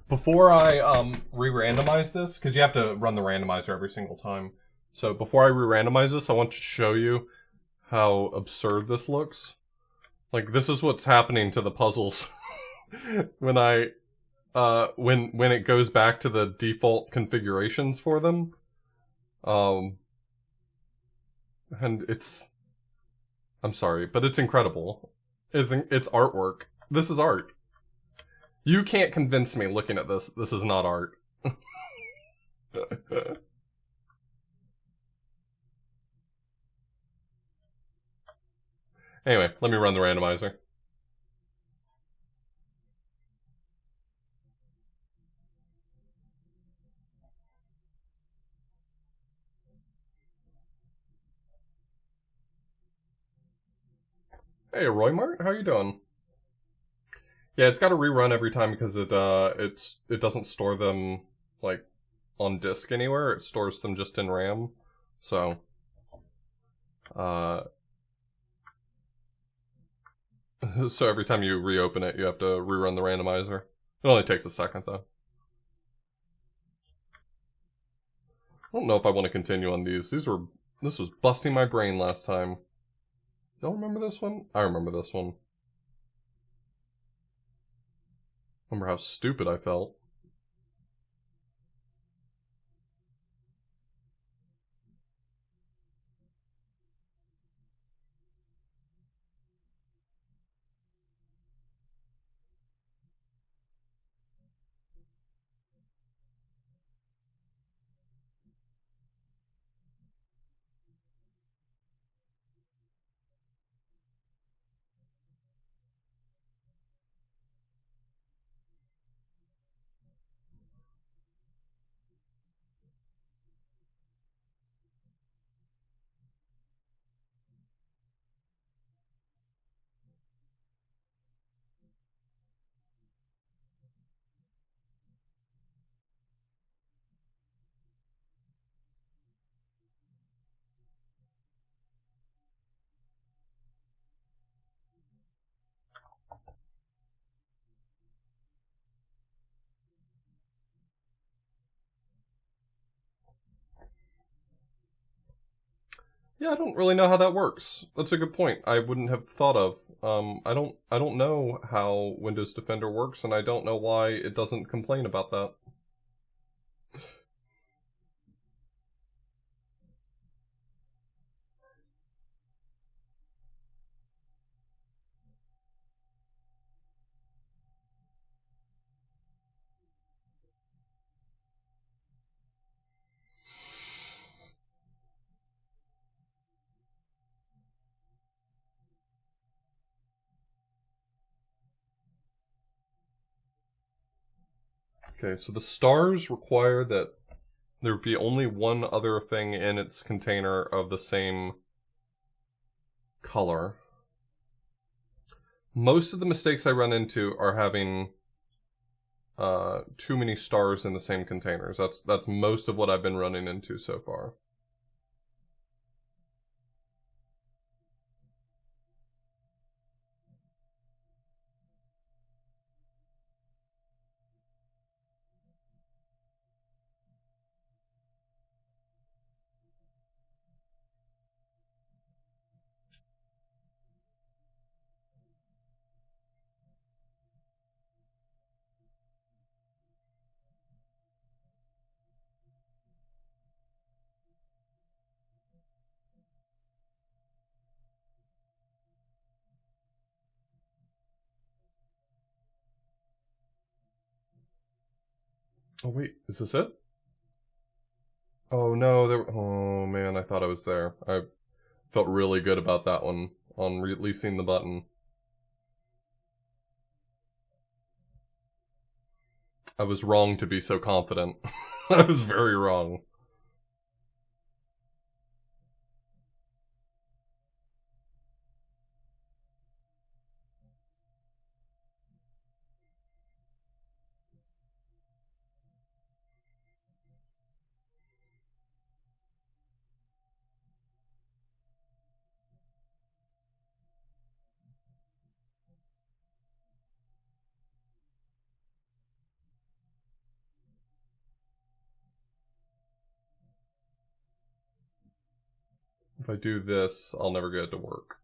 Before I re-randomize this, because you have to run the randomizer every single time. So before I re-randomize this, I want to show you how absurd this looks. Like, this is what's happening to the puzzles when I when it goes back to the default configurations for them. Um and I'm sorry, but it's incredible. It's artwork. This is art. You can't convince me looking at this. This is not art. Anyway, let me run the randomizer. Hey, Roy Mart, how you doing? Yeah, it's got to rerun every time because it doesn't store them like on disk anywhere. It stores them just in RAM. So, uh, so every time you reopen it, you have to rerun the randomizer. It only takes a second though. I don't know if I want to continue on these. This was busting my brain last time. Y'all remember this one? I remember this one. Remember how stupid I felt. Yeah, I don't really know how that works. That's a good point. I wouldn't have thought of. I don't know how Windows Defender works, and I don't know why it doesn't complain about that. Okay, so the stars require that there be only one other thing in its container of the same color. Most of the mistakes I run into are having too many stars in the same containers. That's most of what I've been running into so far. Oh wait, is this it? Oh no, oh man, I thought I was there. I felt really good about that one on releasing the button. I was wrong to be so confident. I was very wrong. If I do this, I'll never get it to work.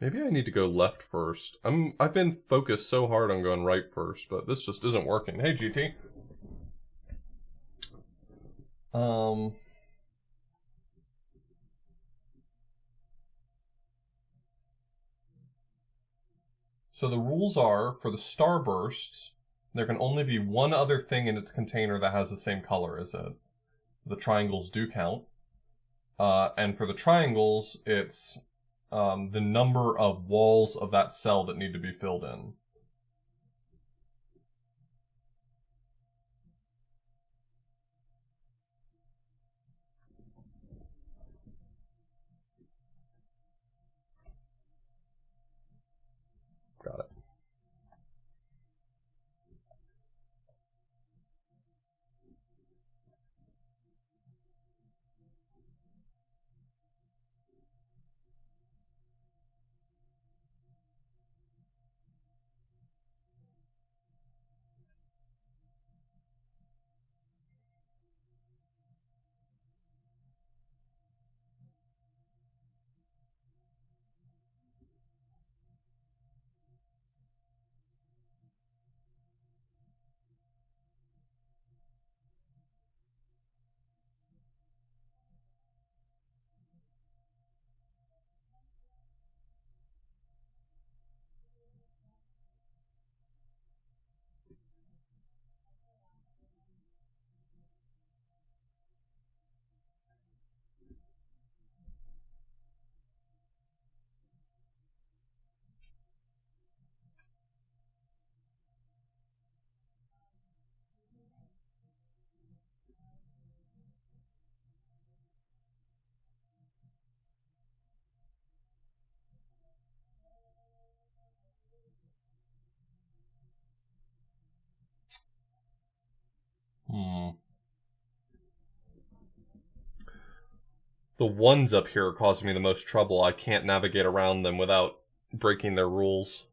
Maybe I need to go left first. I've been focused so hard on going right first, but this just isn't working. Hey, GT. So the rules are, for the starbursts, there can only be one other thing in its container that has the same color as it. The triangles do count. And for the triangles, it's the number of walls of that cell that need to be filled in. Got it. The ones up here are causing me the most trouble. I can't navigate around them without breaking their rules.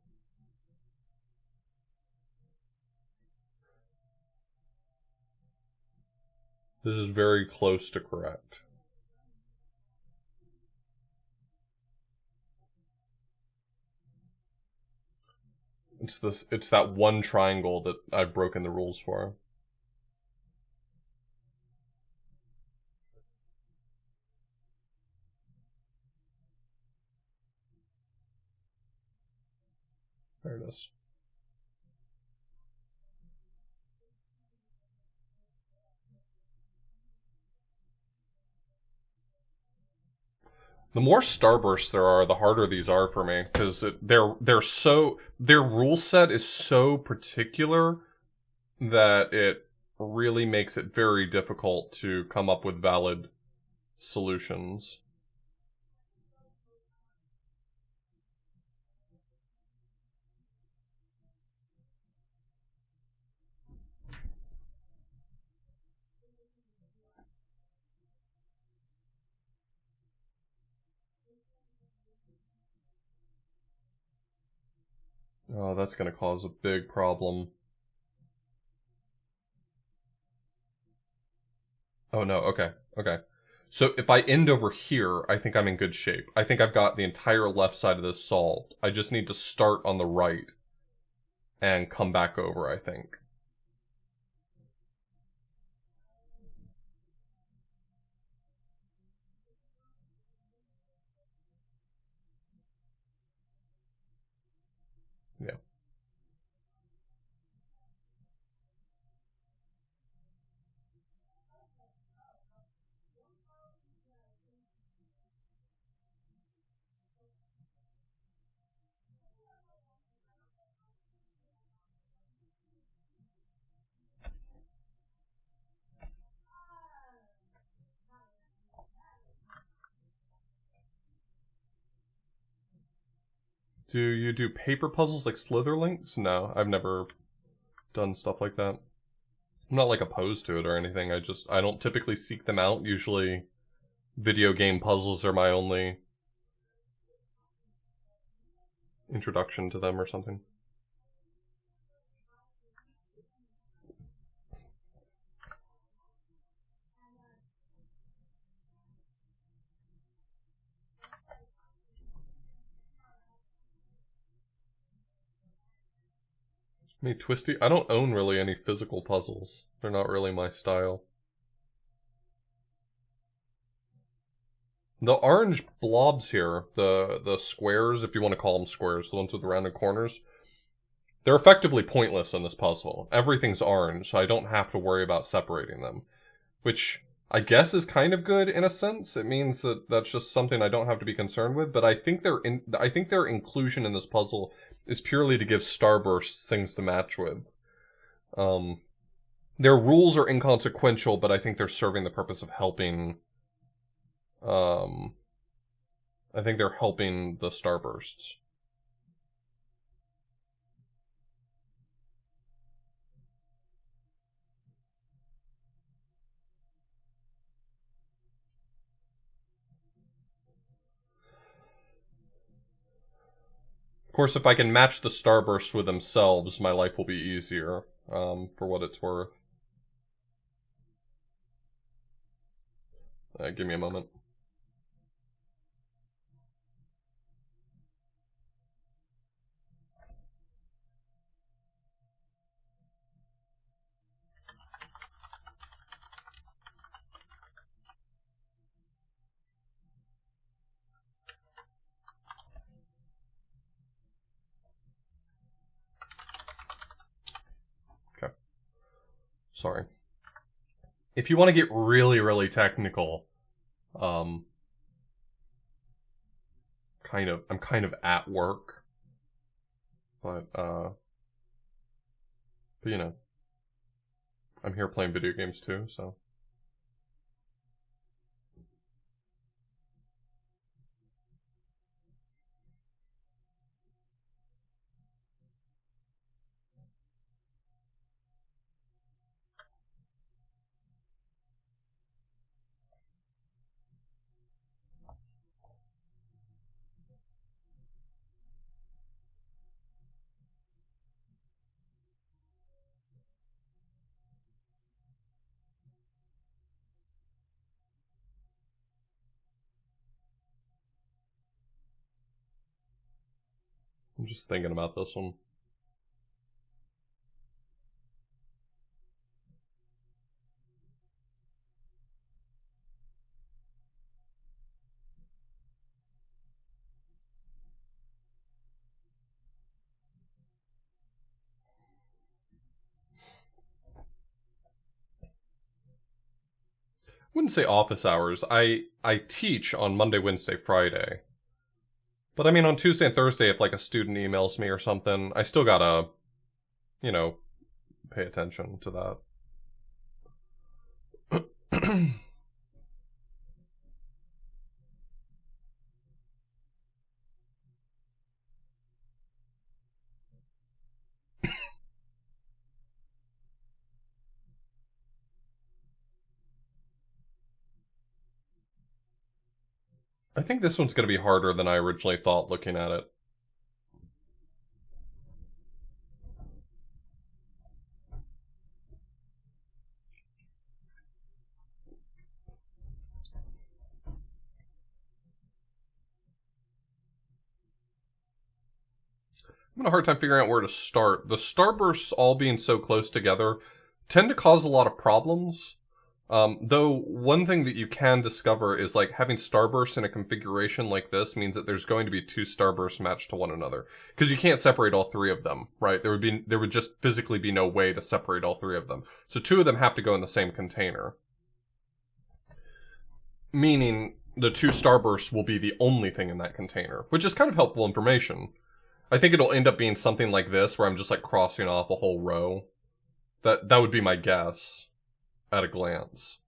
This is very close to correct. It's that one triangle that I've broken the rules for. There it is. The more starbursts there are, the harder these are for me, because their rule set is so particular that it really makes it very difficult to come up with valid solutions. Oh, that's going to cause a big problem. Oh no, okay. So if I end over here, I think I'm in good shape. I think I've got the entire left side of this solved. I just need to start on the right and come back over, I think. Yeah. Do you do paper puzzles like Slitherlinks? No, I've never done stuff like that. I'm not like opposed to it or anything. I don't typically seek them out. Usually video game puzzles are my only introduction to them or something. Me twisty? I don't own really any physical puzzles. They're not really my style. The orange blobs here, the squares, if you want to call them squares, the ones with the rounded corners, they're effectively pointless in this puzzle. Everything's orange, so I don't have to worry about separating them. Which I guess is kind of good in a sense. It means that that's just something I don't have to be concerned with, but I think their inclusion in this puzzle is purely to give starbursts things to match with. Their rules are inconsequential, but I think they're serving the purpose of helping. I think they're helping the starbursts. Of course, if I can match the starbursts with themselves, my life will be easier, for what it's worth. Give me a moment. Sorry. If you want to get really, really technical, I'm kind of at work, but you know, I'm here playing video games too, so. I'm just thinking about this one. Wouldn't say office hours. I teach on Monday, Wednesday, Friday. But I mean, on Tuesday and Thursday, if like a student emails me or something, I still gotta, you know, pay attention to that. I think this one's going to be harder than I originally thought looking at it. I'm having a hard time figuring out where to start. The starbursts all being so close together tend to cause a lot of problems. Though one thing that you can discover is like having starbursts in a configuration like this means that there's going to be two starbursts matched to one another. Because you can't separate all three of them, right? There would just physically be no way to separate all three of them. So two of them have to go in the same container. Meaning the two starbursts will be the only thing in that container, which is kind of helpful information. I think it'll end up being something like this, where I'm just like crossing off a whole row. That would be my guess at a glance.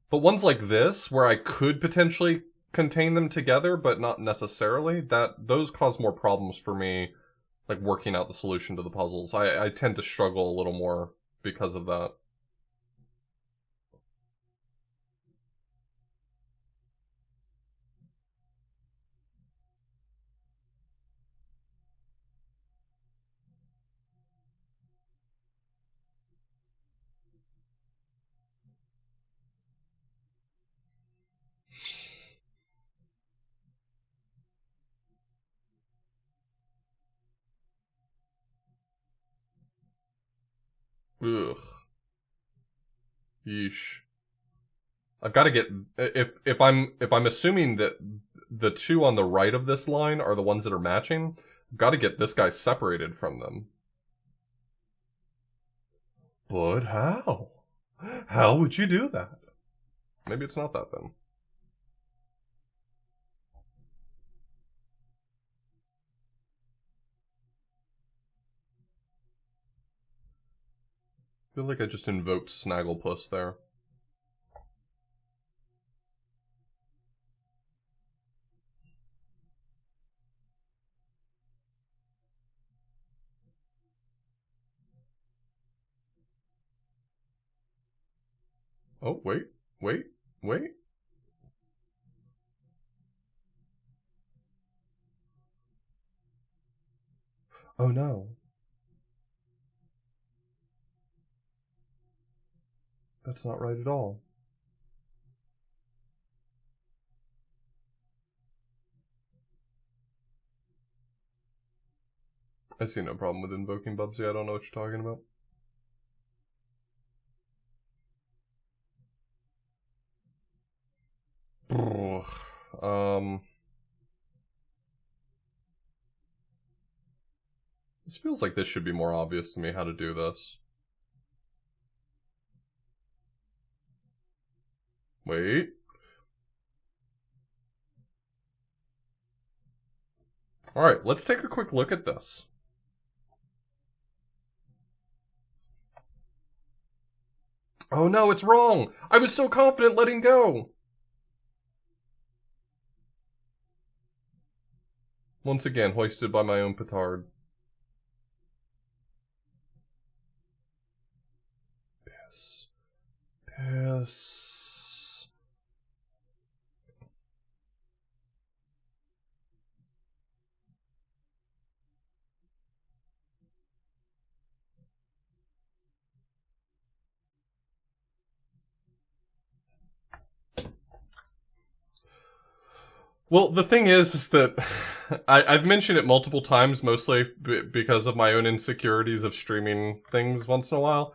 But ones like this, where I could potentially contain them together, but not necessarily, those cause more problems for me, like working out the solution to the puzzles. I tend to struggle a little more because of that. Ugh. Yeesh. I've got to get if I'm assuming that the two on the right of this line are the ones that are matching, I've got to get this guy separated from them. But how? How would you do that? Maybe it's not that then. I feel like I just invoked Snagglepuss there. Oh, wait. Oh no. That's not right at all. I see no problem with invoking Bubsy. I don't know what you're talking about. This feels like this should be more obvious to me how to do this. Wait. Alright, let's take a quick look at this. Oh no, it's wrong! I was so confident letting go! Once again, hoisted by my own petard. Piss. Well, the thing is that I've mentioned it multiple times, mostly because of my own insecurities of streaming things once in a while.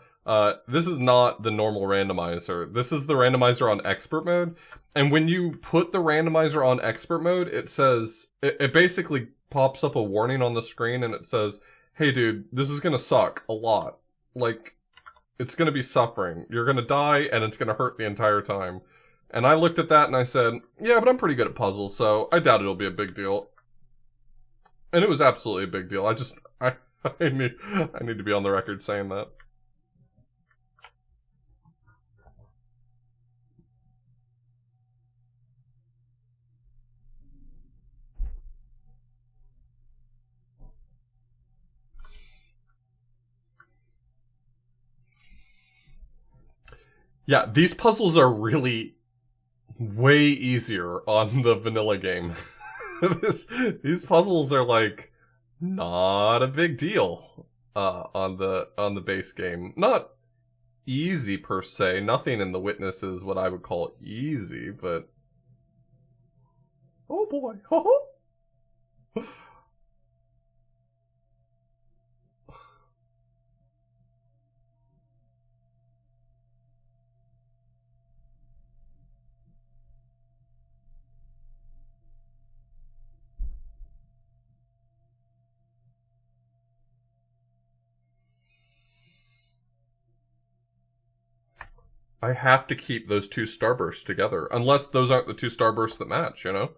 This is not the normal randomizer. This is the randomizer on expert mode. And when you put the randomizer on expert mode, it says, it basically pops up a warning on the screen and it says, hey dude, this is gonna suck a lot. Like, it's gonna be suffering. You're gonna die and it's gonna hurt the entire time. And I looked at that and I said, yeah, but I'm pretty good at puzzles, so I doubt it'll be a big deal. And it was absolutely a big deal. I need to be on the record saying that. Yeah, these puzzles are really way easier on the vanilla game. These puzzles are like not a big deal on the base game. Not easy per se. Nothing in the Witness is what I would call easy, but oh boy. I have to keep those two starbursts together. Unless those aren't the two starbursts that match, you know?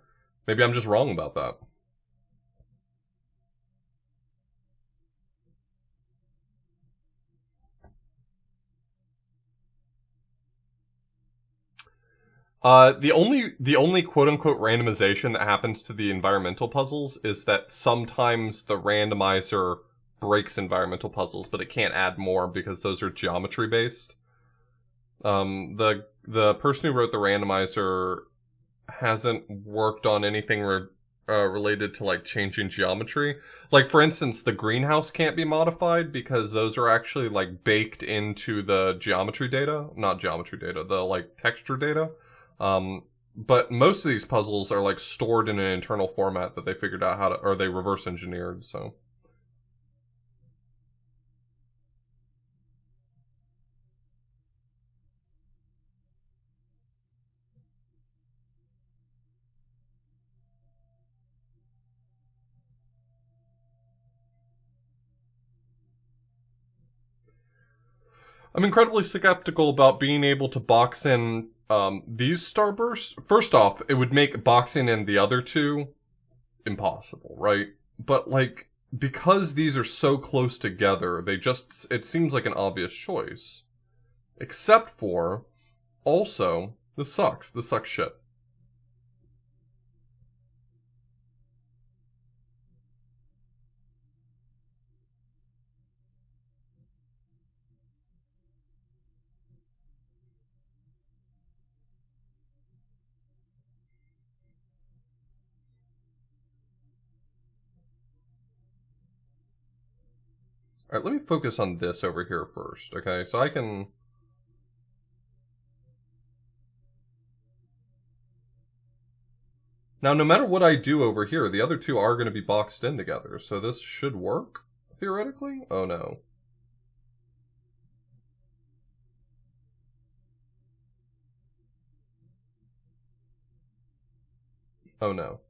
Maybe I'm just wrong about that. The only quote unquote randomization that happens to the environmental puzzles is that sometimes the randomizer breaks environmental puzzles, but it can't add more because those are geometry based. The person who wrote the randomizer hasn't worked on anything related to like changing geometry. Like for instance, the greenhouse can't be modified because those are actually like baked into the geometry data, not geometry data, the like texture data. But most of these puzzles are like stored in an internal format that they figured out how to, or they reverse engineered, so. I'm incredibly skeptical about being able to box in these starbursts. First off, it would make boxing in the other two impossible, right? But like, because these are so close together, it seems like an obvious choice. Except for, also, this sucks. This sucks shit. Alright, let me focus on this over here first, okay? So I can... Now, no matter what I do over here, the other two are going to be boxed in together, so this should work, theoretically? Oh no. Oh no.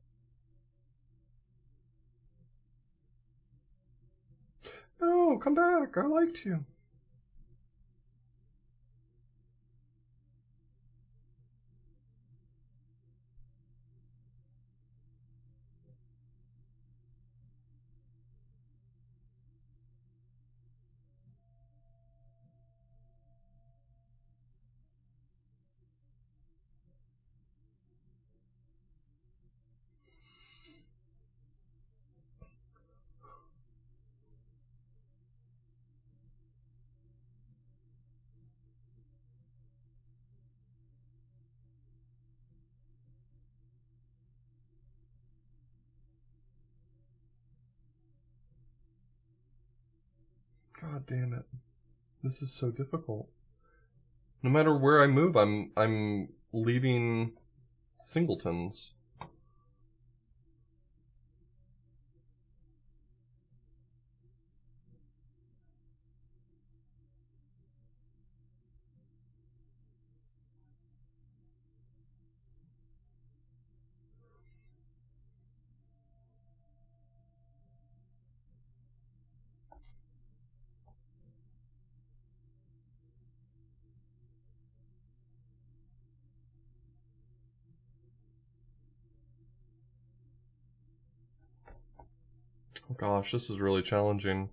No, come back, I liked you. God damn it. This is so difficult. No matter where I move, I'm leaving singletons. Oh gosh, this is really challenging.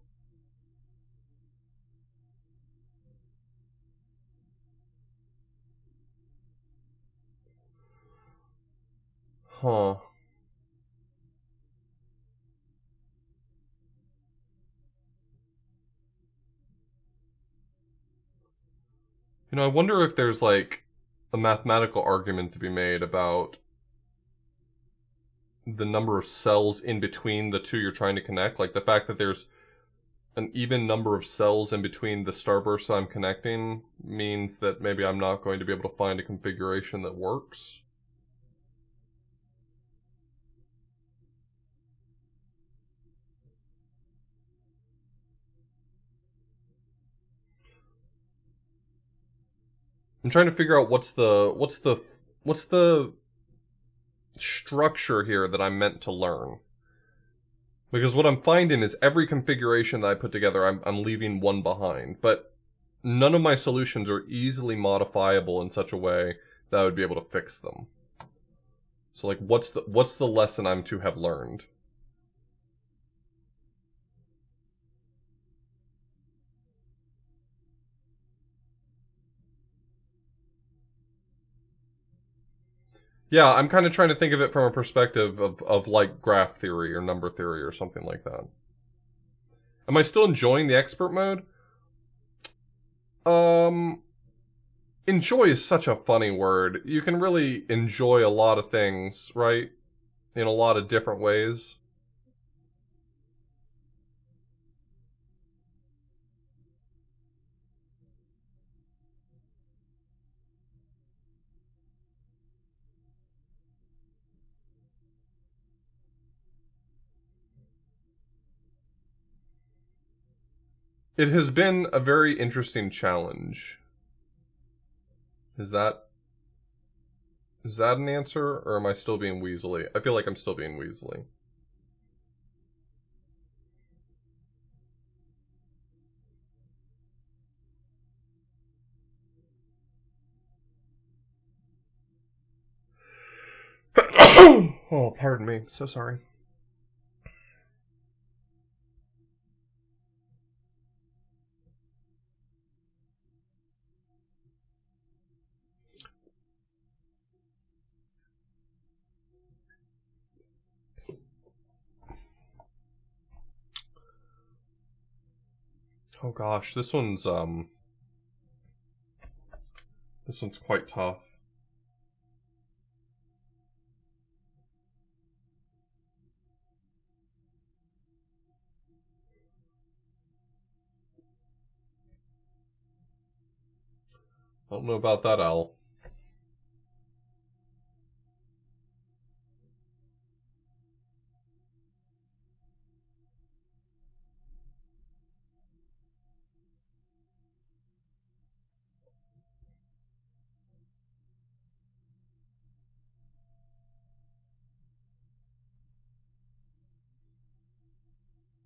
Huh. You know, I wonder if there's like a mathematical argument to be made about the number of cells in between the two you're trying to connect. Like the fact that there's an even number of cells in between the starbursts I'm connecting means that maybe I'm not going to be able to find a configuration that works. I'm trying to figure out what's the structure here that I'm meant to learn. Because what I'm finding is every configuration that I put together, I'm leaving one behind. But none of my solutions are easily modifiable in such a way that I would be able to fix them. So like, what's the lesson I'm to have learned? Yeah, I'm kind of trying to think of it from a perspective of like graph theory or number theory or something like that. Am I still enjoying the expert mode? Enjoy is such a funny word. You can really enjoy a lot of things, right? In a lot of different ways. It has been a very interesting challenge. Is that an answer, or am I still being weaselly? I feel like I'm still being weaselly. Oh, pardon me. So sorry. Oh gosh, this one's quite tough. I don't know about that, Al.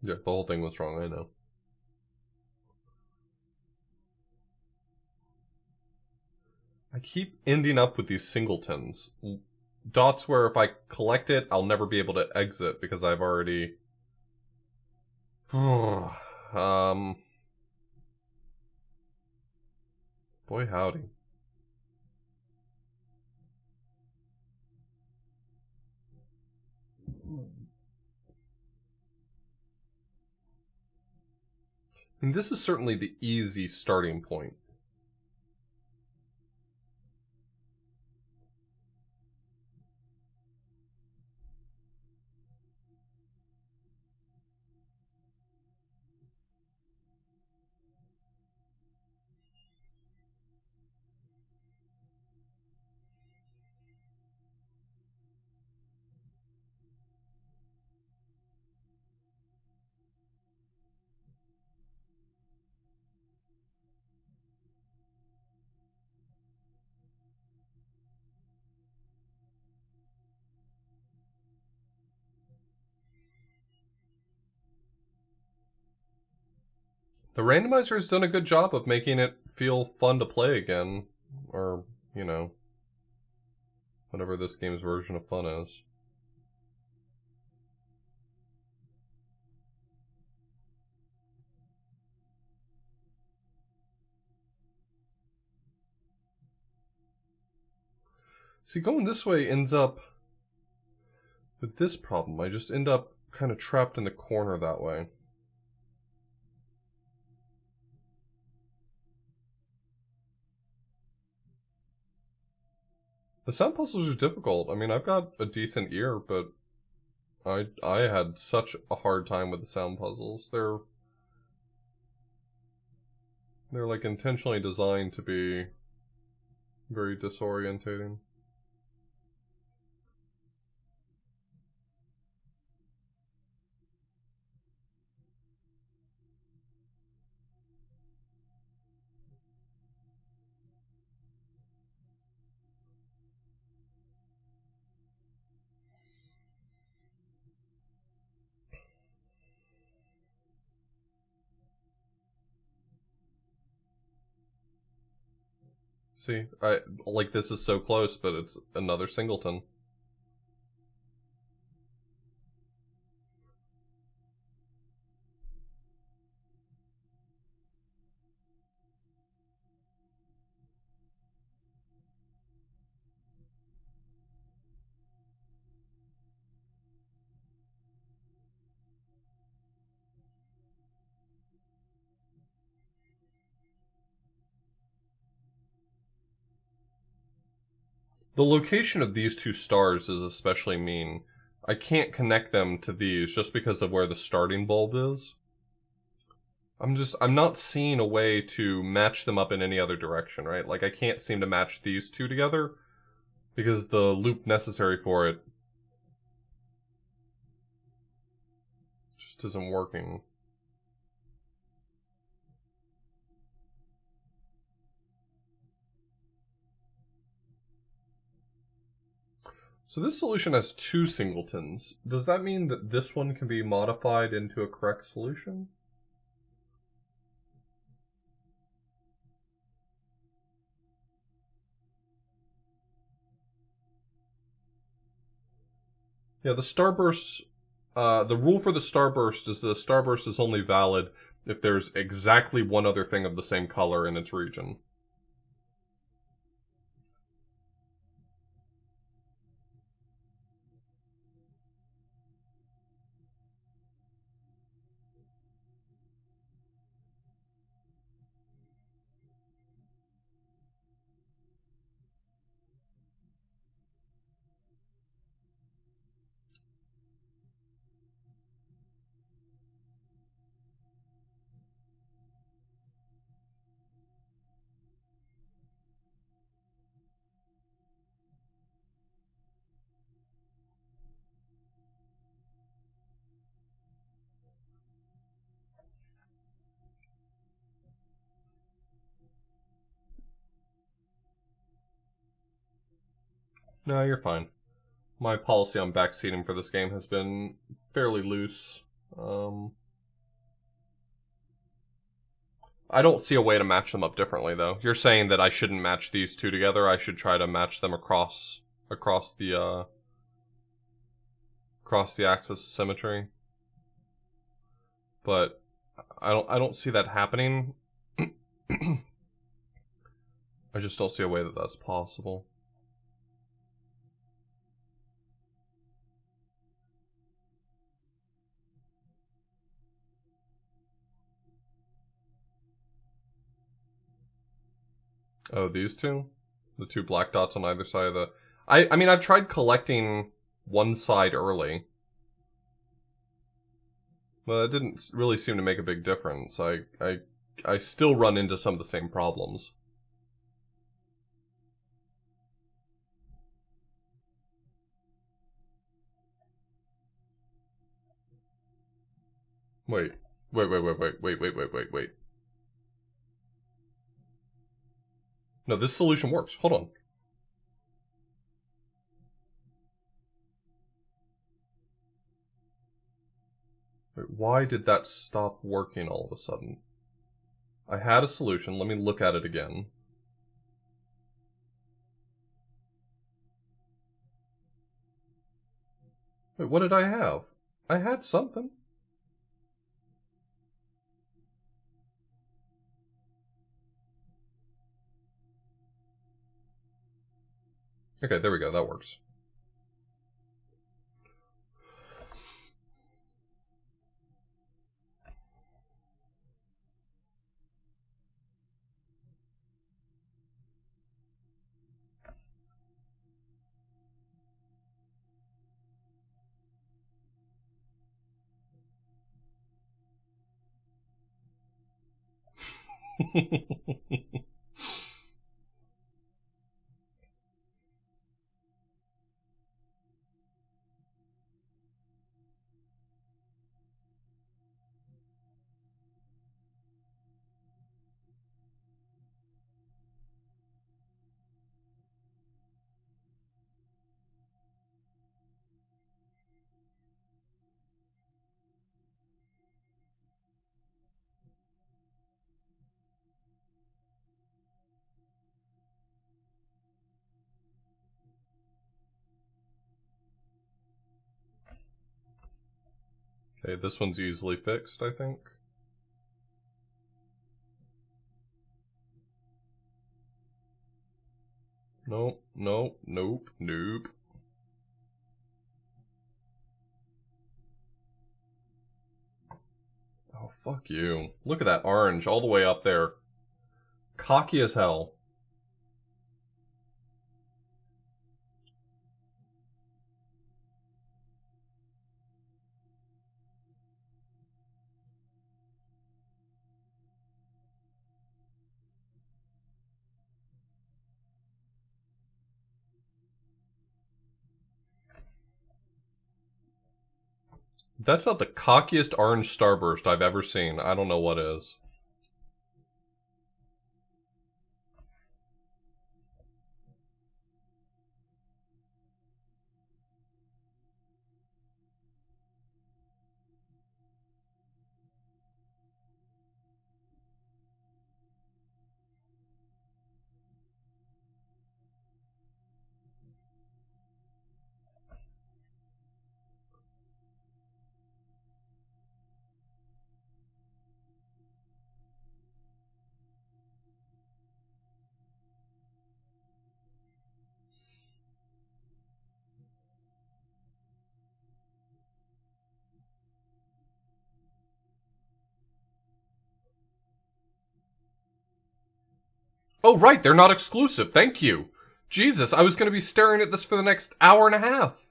Yeah, the whole thing was wrong, I know. I keep ending up with these singletons. Dots where if I collect it, I'll never be able to exit because I've already... Boy howdy. And this is certainly the easy starting point. The randomizer has done a good job of making it feel fun to play again. Or, you know, whatever this game's version of fun is. See, going this way ends up with this problem. I just end up kind of trapped in the corner that way. The sound puzzles are difficult. I mean, I've got a decent ear, but I had such a hard time with the sound puzzles. They're like intentionally designed to be very disorientating. See, like this is so close, but it's another singleton. The location of these two stars is especially mean. I can't connect them to these just because of where the starting bulb is. I'm not seeing a way to match them up in any other direction, right? Like, I can't seem to match these two together because the loop necessary for it just isn't working. So this solution has two singletons. Does that mean that this one can be modified into a correct solution? Yeah, the starburst, the rule for the starburst is the starburst is only valid if there's exactly one other thing of the same color in its region. No, you're fine. My policy on backseating for this game has been fairly loose. I don't see a way to match them up differently, though. You're saying that I shouldn't match these two together. I should try to match them across the axis of symmetry. But I don't see that happening. I just don't see a way that that's possible. Oh, these two? The two black dots on either side of the... I mean, I've tried collecting one side early. But it didn't really seem to make a big difference. I still run into some of the same problems. Wait. Wait. No, this solution works. Hold on. Wait, why did that stop working all of a sudden? I had a solution. Let me look at it again. Wait, what did I have? I had something. Okay, there we go. That works. Okay, this one's easily fixed, I think. Nope. Oh, fuck you. Look at that orange all the way up there. Cocky as hell. That's not the cockiest orange starburst I've ever seen. I don't know what is. Oh, right, they're not exclusive. Thank you. Jesus, I was going to be staring at this for the next hour and a half.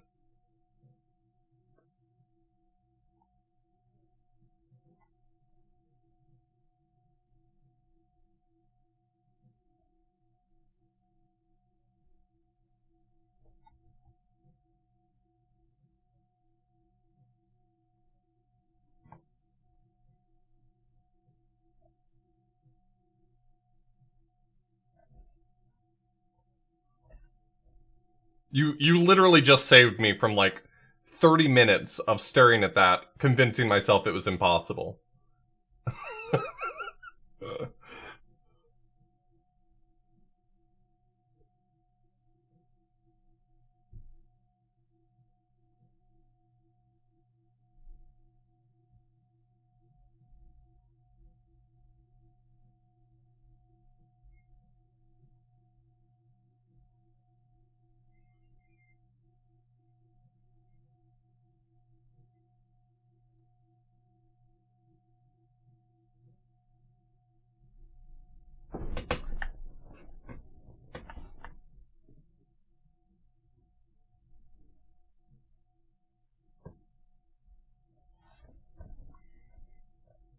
You literally just saved me from like 30 minutes of staring at that, convincing myself it was impossible.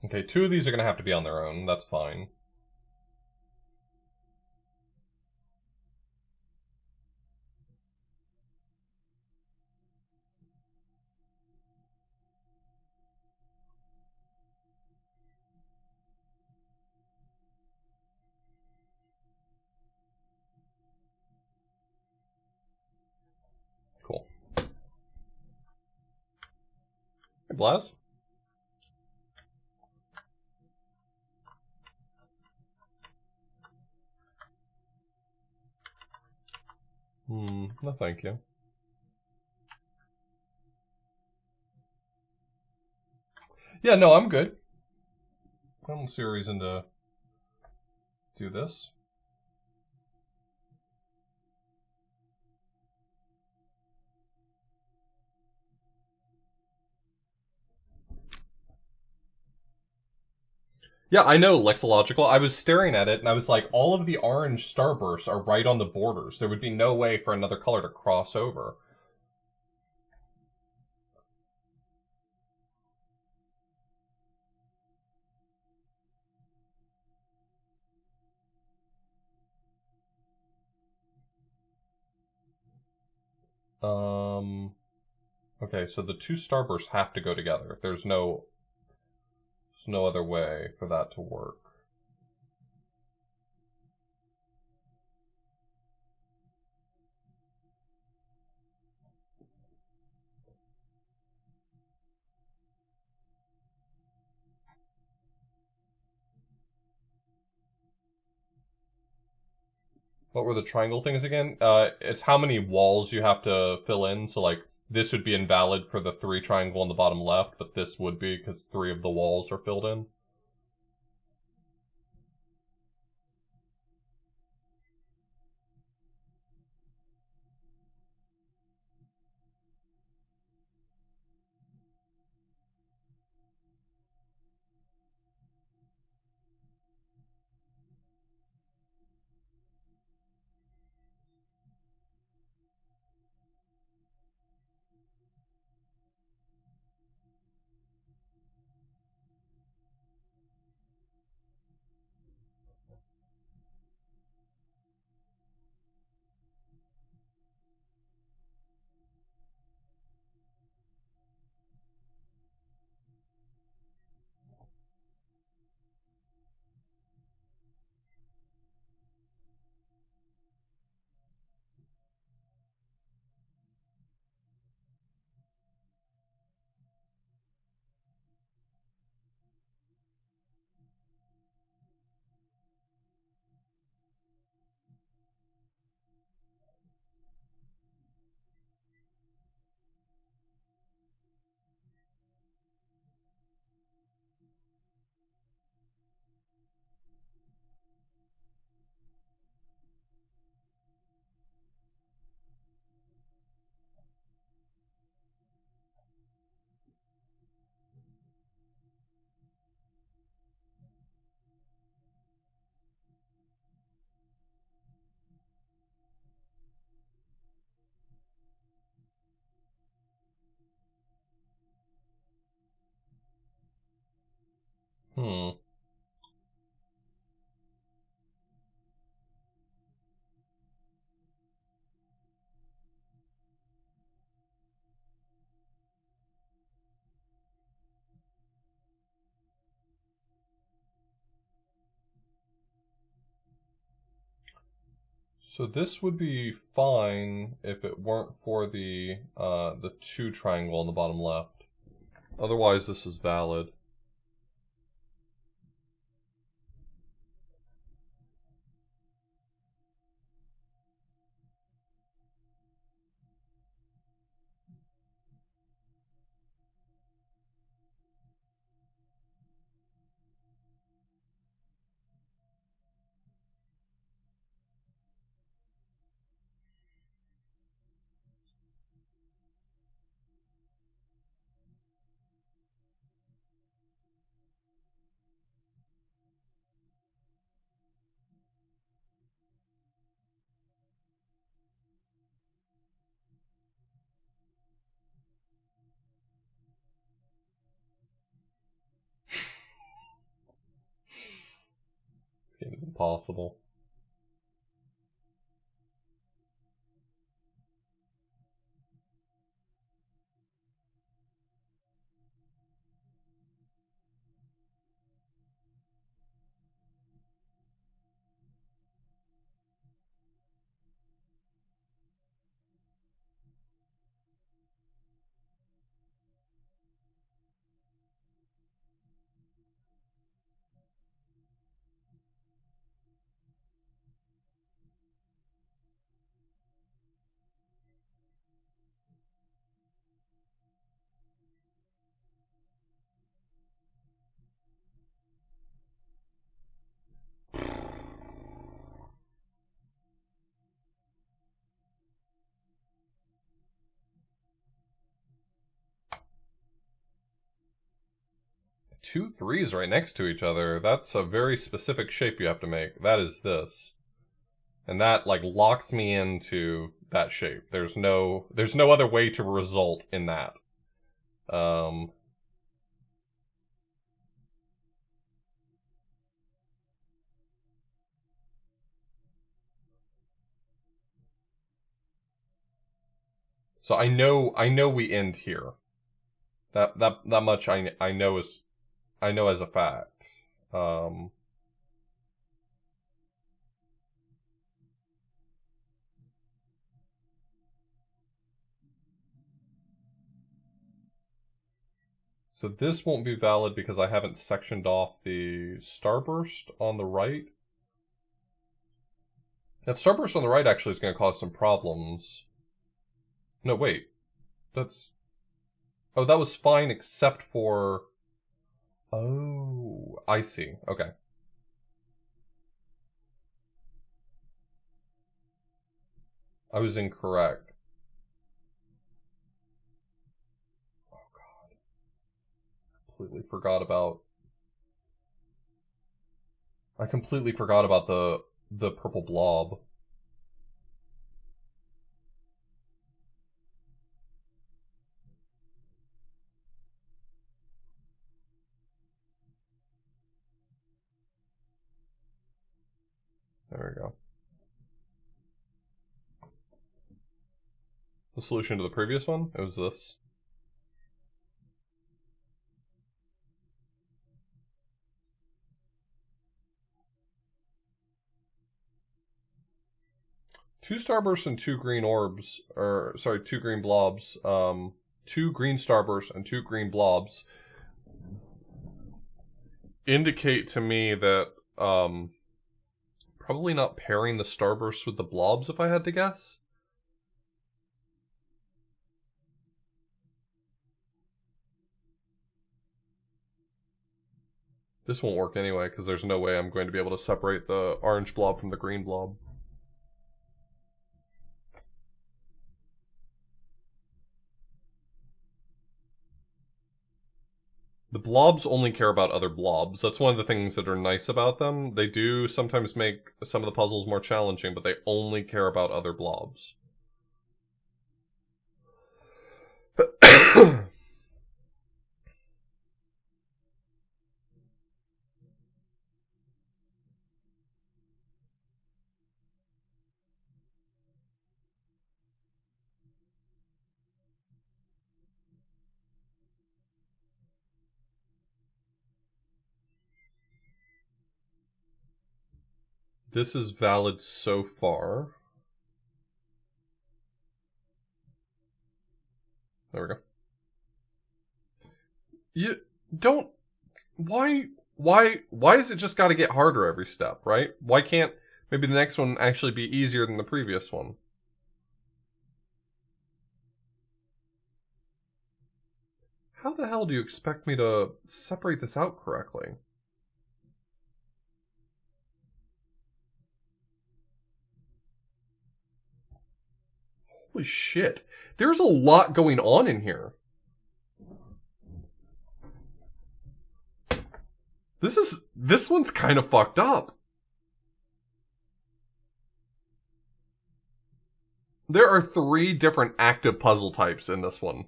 Okay, 2 of these are going to have to be on their own. That's fine. Cool. Hey, Blaz? No thank you. Yeah, no, I'm good. I don't see a reason to do this. Yeah, I know, Lexological. I was staring at it and I was like, all of the orange starbursts are right on the borders. There would be no way for another color to cross over. Okay, so the 2 starbursts have to go together. There's no other way for that to work. What were the triangle things again? It's how many walls you have to fill in. So, like, this would be invalid for the 3 triangle on the bottom left, but this would be because 3 of the walls are filled in. Hmm. So this would be fine if it weren't for the 2 triangle on the bottom left. Otherwise, this is valid. This game is impossible. Two threes right next to each other. That's a very specific shape you have to make. That is this. And that, like, locks me into that shape. There's no other way to result in that. So I know we end here. That much I know as a fact. So this won't be valid because I haven't sectioned off the starburst on the right. That starburst on the right actually is going to cause some problems. No, wait. That's... Oh, that was fine except for... Oh, I see. Okay. I was incorrect. Oh, God. Completely forgot about... I completely forgot about the purple blob. There we go. The solution to the previous one? It was this. Two starbursts and 2 green orbs, or sorry, 2 green blobs. 2 green starbursts and 2 green blobs indicate to me that probably not pairing the starbursts with the blobs, if I had to guess. This won't work anyway, because there's no way I'm going to be able to separate the orange blob from the green blob. The blobs only care about other blobs. That's one of the things that are nice about them. They do sometimes make some of the puzzles more challenging, but they only care about other blobs. This is valid so far. There we go. You don't... Why is it just gotta get harder every step, right? Why can't maybe the next one actually be easier than the previous one? How the hell do you expect me to separate this out correctly? Holy shit. There's a lot going on in here. This one's kind of fucked up. There are 3 different active puzzle types in this one.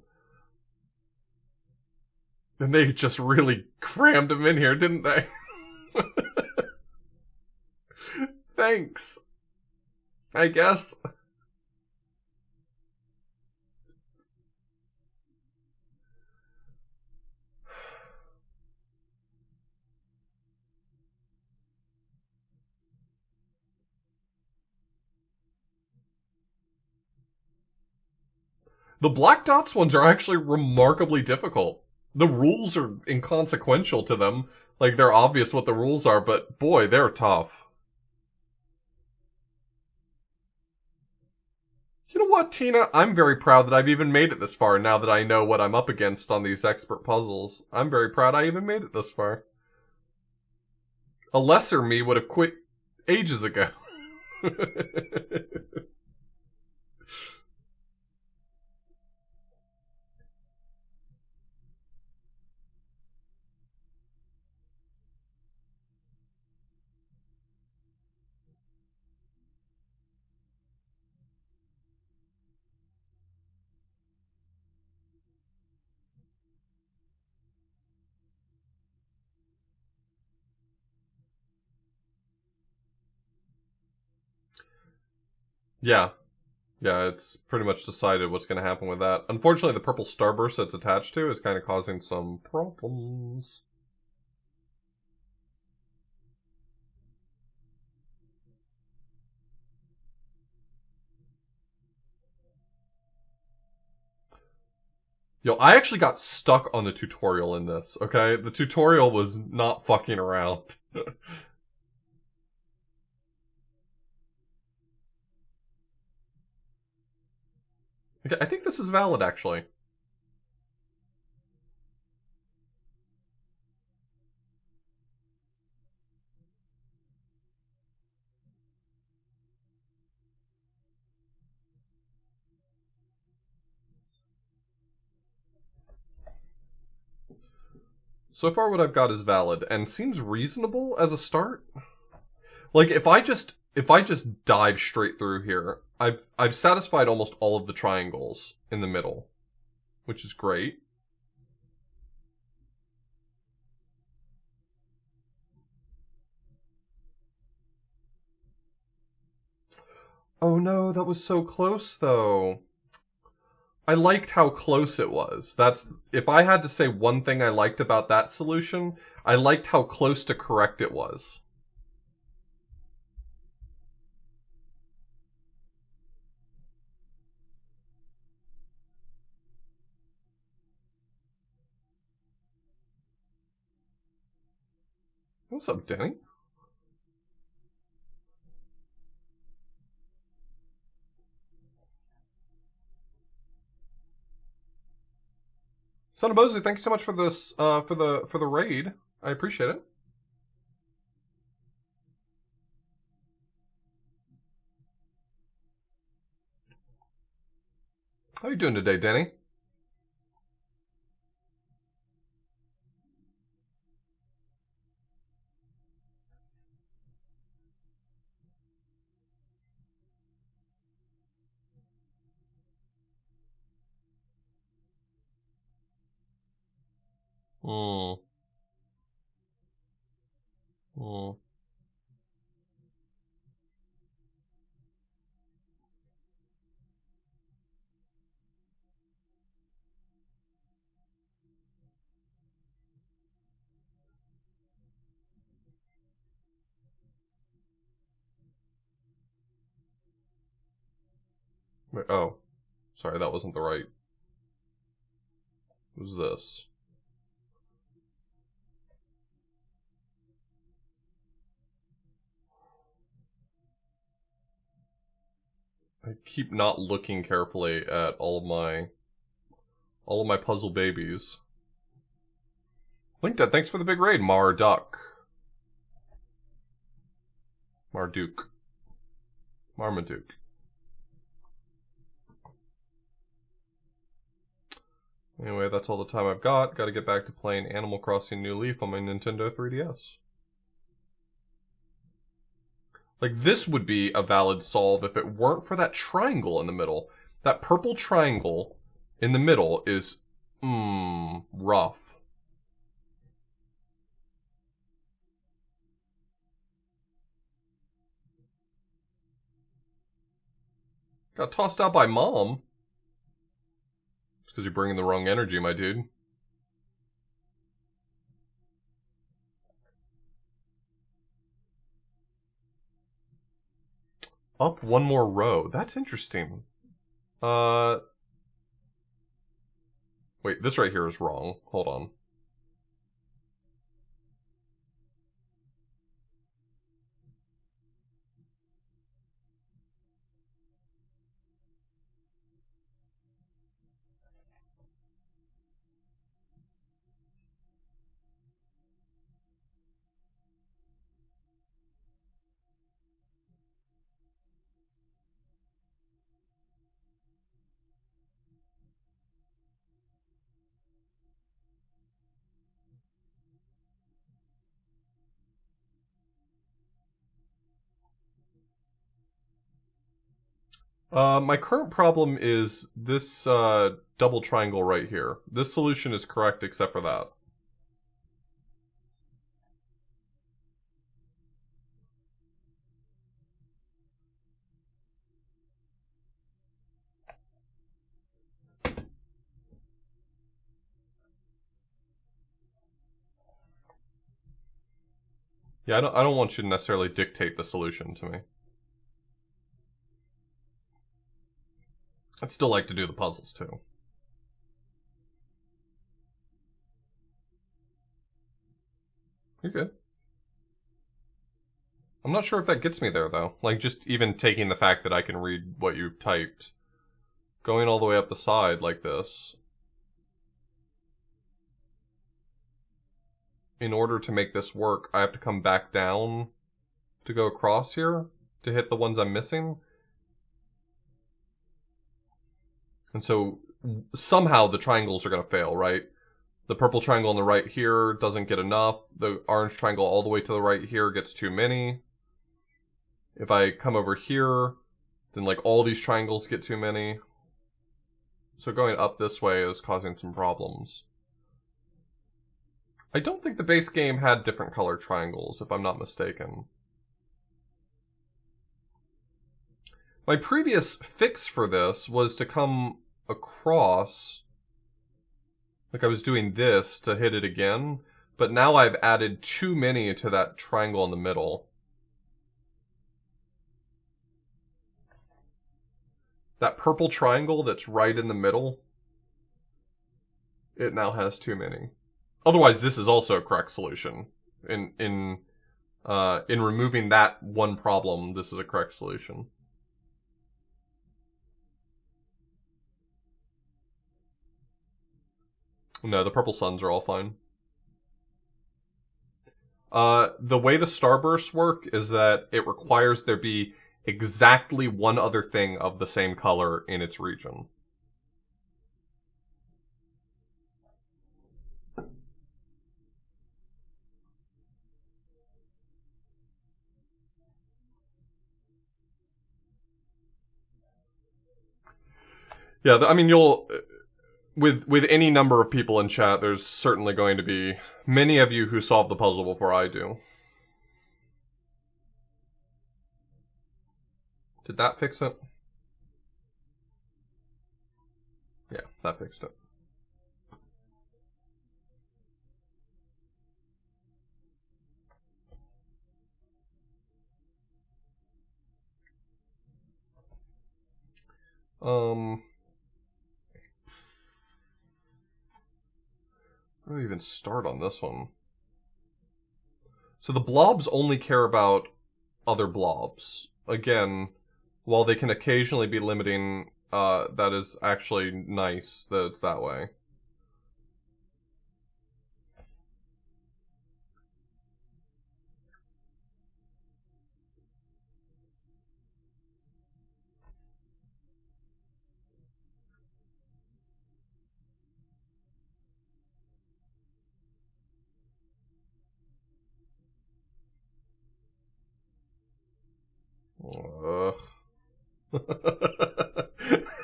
And they just really crammed them in here, didn't they? Thanks. I guess. The black dots ones are actually remarkably difficult. The rules are inconsequential to them. Like, they're obvious what the rules are, but boy, they're tough. You know what, Tina? I'm very proud that I've even made it this far now that I know what I'm up against on these expert puzzles. I'm very proud I even made it this far. A lesser me would have quit ages ago. Yeah. Yeah, it's pretty much decided what's going to happen with that. Unfortunately, the purple starburst that's attached to is kind of causing some problems. Yo, I actually got stuck on the tutorial in this, okay? The tutorial was not fucking around. Okay, I think this is valid, actually. So far what I've got is valid, and seems reasonable as a start. Like, if I just dive straight through here, I've satisfied almost all of the triangles in the middle, which is great. Oh no, that was so close though. I liked how close it was. That's, if I had to say one thing I liked about that solution, I liked how close to correct it was. What's up, Denny? Son of Bosley, thank you so much for this, for the raid. I appreciate it. How are you doing today, Denny? Hmm. Hmm. Wait, oh. Sorry, that wasn't the right. What was this? I keep not looking carefully at all of my puzzle babies. LinkedIn, thanks for the big raid, Marduck. Marduke. Marmaduke. Anyway, that's all the time I've got. Gotta get back to playing Animal Crossing New Leaf on my Nintendo 3DS. Like, this would be a valid solve if it weren't for that triangle in the middle. That purple triangle in the middle is, rough. Got tossed out by Mom. It's because you're bringing the wrong energy, my dude. Up one more row. That's interesting. Wait, this right here is wrong. Hold on. My current problem is this double triangle right here. This solution is correct except for that. Yeah, I don't want you to necessarily dictate the solution to me. I'd still like to do the puzzles too. You're good. I'm not sure if that gets me there, though. Like, just even taking the fact that I can read what you typed. Going all the way up the side like this. In order to make this work, I have to come back down to go across here to hit the ones I'm missing. And so, somehow the triangles are going to fail, right? The purple triangle on the right here doesn't get enough. The orange triangle all the way to the right here gets too many. If I come over here, then like all these triangles get too many. So going up this way is causing some problems. I don't think the base game had different color triangles, if I'm not mistaken. My previous fix for this was to come across, like I was doing this to hit it again, but now I've added too many to that triangle in the middle. That purple triangle that's right in the middle, it now has too many. Otherwise, this is also a correct solution. In removing that one problem, this is a correct solution. No, the purple suns are all fine. The way the starbursts work is that it requires there be exactly one other thing of the same color in its region. Yeah, I mean, you'll... With any number of people in chat, there's certainly going to be many of you who solve the puzzle before I do. Did that fix it? Yeah, that fixed it. Where do I even start on this one? So the blobs only care about other blobs. Again, while they can occasionally be limiting, that is actually nice that it's that way.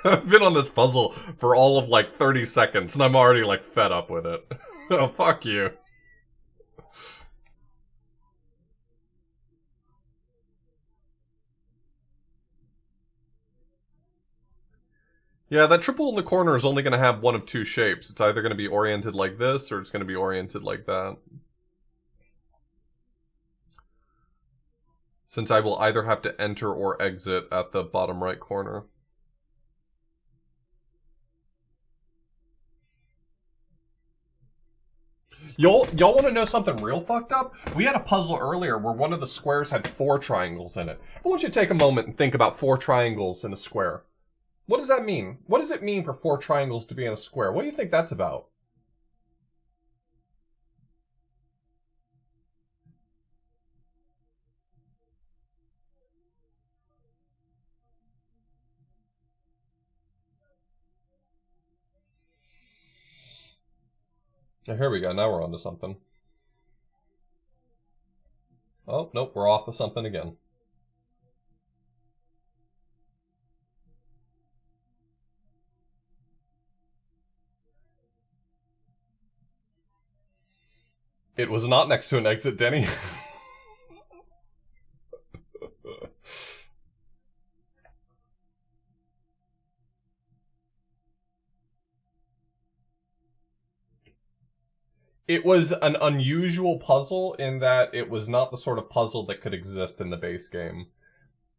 I've been on this puzzle for all of like 30 seconds and I'm already like fed up with it. Oh, fuck you. Yeah, that triple in the corner is only going to have one of two shapes. It's either going to be oriented like this or it's going to be oriented like that. Since I will either have to enter or exit at the bottom right corner. Y'all want to know something real fucked up? We had a puzzle earlier where one of the squares had 4 triangles in it. I want you to take a moment and think about 4 triangles in a square. What does that mean? What does it mean for 4 triangles to be in a square? What do you think that's about? Oh, here we go. Now we're on to something. Oh, nope. We're off of something again. It was not next to an exit, Denny. It was an unusual puzzle in that it was not the sort of puzzle that could exist in the base game.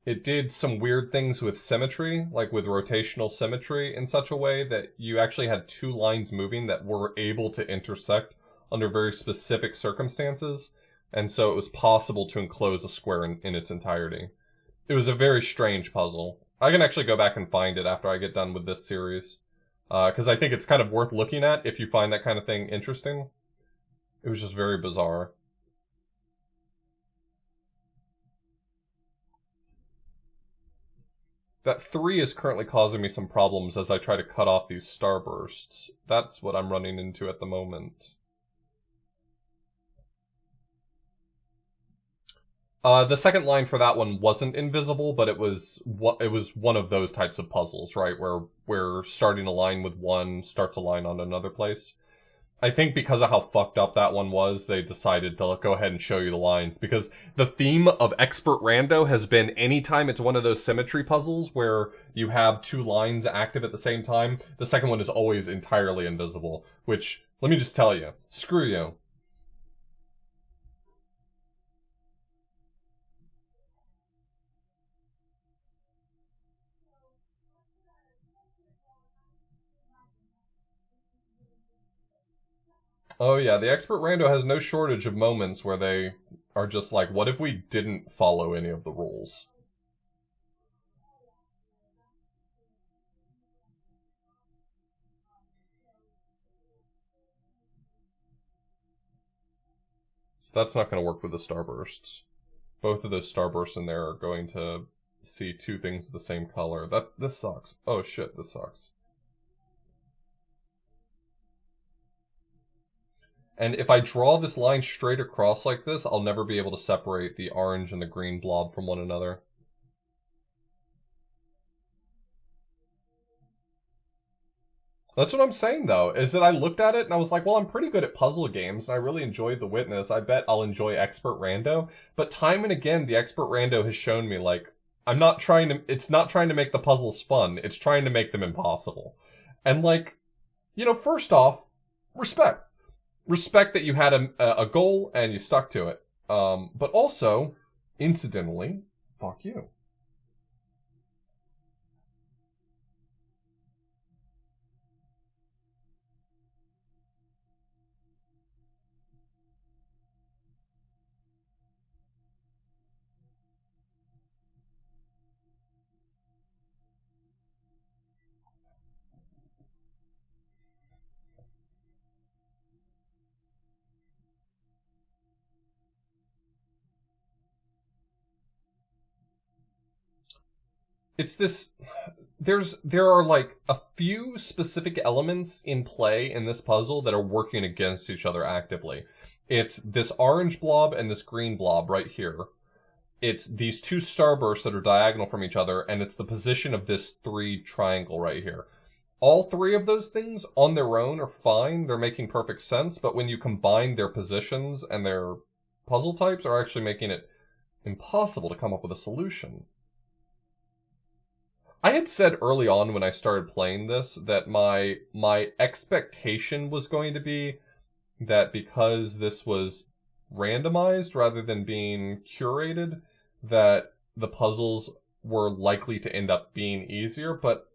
It did some weird things with symmetry, like with rotational symmetry, in such a way that you actually had 2 lines moving that were able to intersect under very specific circumstances, and so it was possible to enclose a square in its entirety. It was a very strange puzzle. I can actually go back and find it after I get done with this series, because I think it's kind of worth looking at if you find that kind of thing interesting. It was just very bizarre. That 3 is currently causing me some problems as I try to cut off these starbursts. That's what I'm running into at the moment. The second line for that one wasn't invisible, but it was one of those types of puzzles, right? Where starting a line with one starts a line on another place. I think because of how fucked up that one was, they decided to go ahead and show you the lines. Because the theme of Expert Rando has been anytime it's one of those symmetry puzzles where you have 2 lines active at the same time, the second one is always entirely invisible. Which, let me just tell you, screw you. Oh yeah, the Expert Rando has no shortage of moments where they are just like, what if we didn't follow any of the rules? So that's not going to work with the starbursts. Both of those starbursts in there are going to see 2 things of the same color. This sucks. Oh shit, this sucks. And if I draw this line straight across like this, I'll never be able to separate the orange and the green blob from one another. That's what I'm saying, though, is that I looked at it and I was like, well, I'm pretty good at puzzle games, and I really enjoyed The Witness. I bet I'll enjoy Expert Rando. But time and again, the Expert Rando has shown me, like, it's not trying to make the puzzles fun, it's trying to make them impossible. And, like, first off, respect. Respect that you had a goal and you stuck to it. But also, incidentally, fuck you. it's this. There are like a few specific elements in play in this puzzle that are working against each other actively. It's this orange blob and this green blob right here. It's these two starbursts that are diagonal from each other, and it's the position of this 3 triangle right here. All 3 of those things on their own are fine. They're making perfect sense, but when you combine their positions and their puzzle types are actually making it impossible to come up with a solution. I had said early on when I started playing this that my expectation was going to be that because this was randomized rather than being curated, that the puzzles were likely to end up being easier, but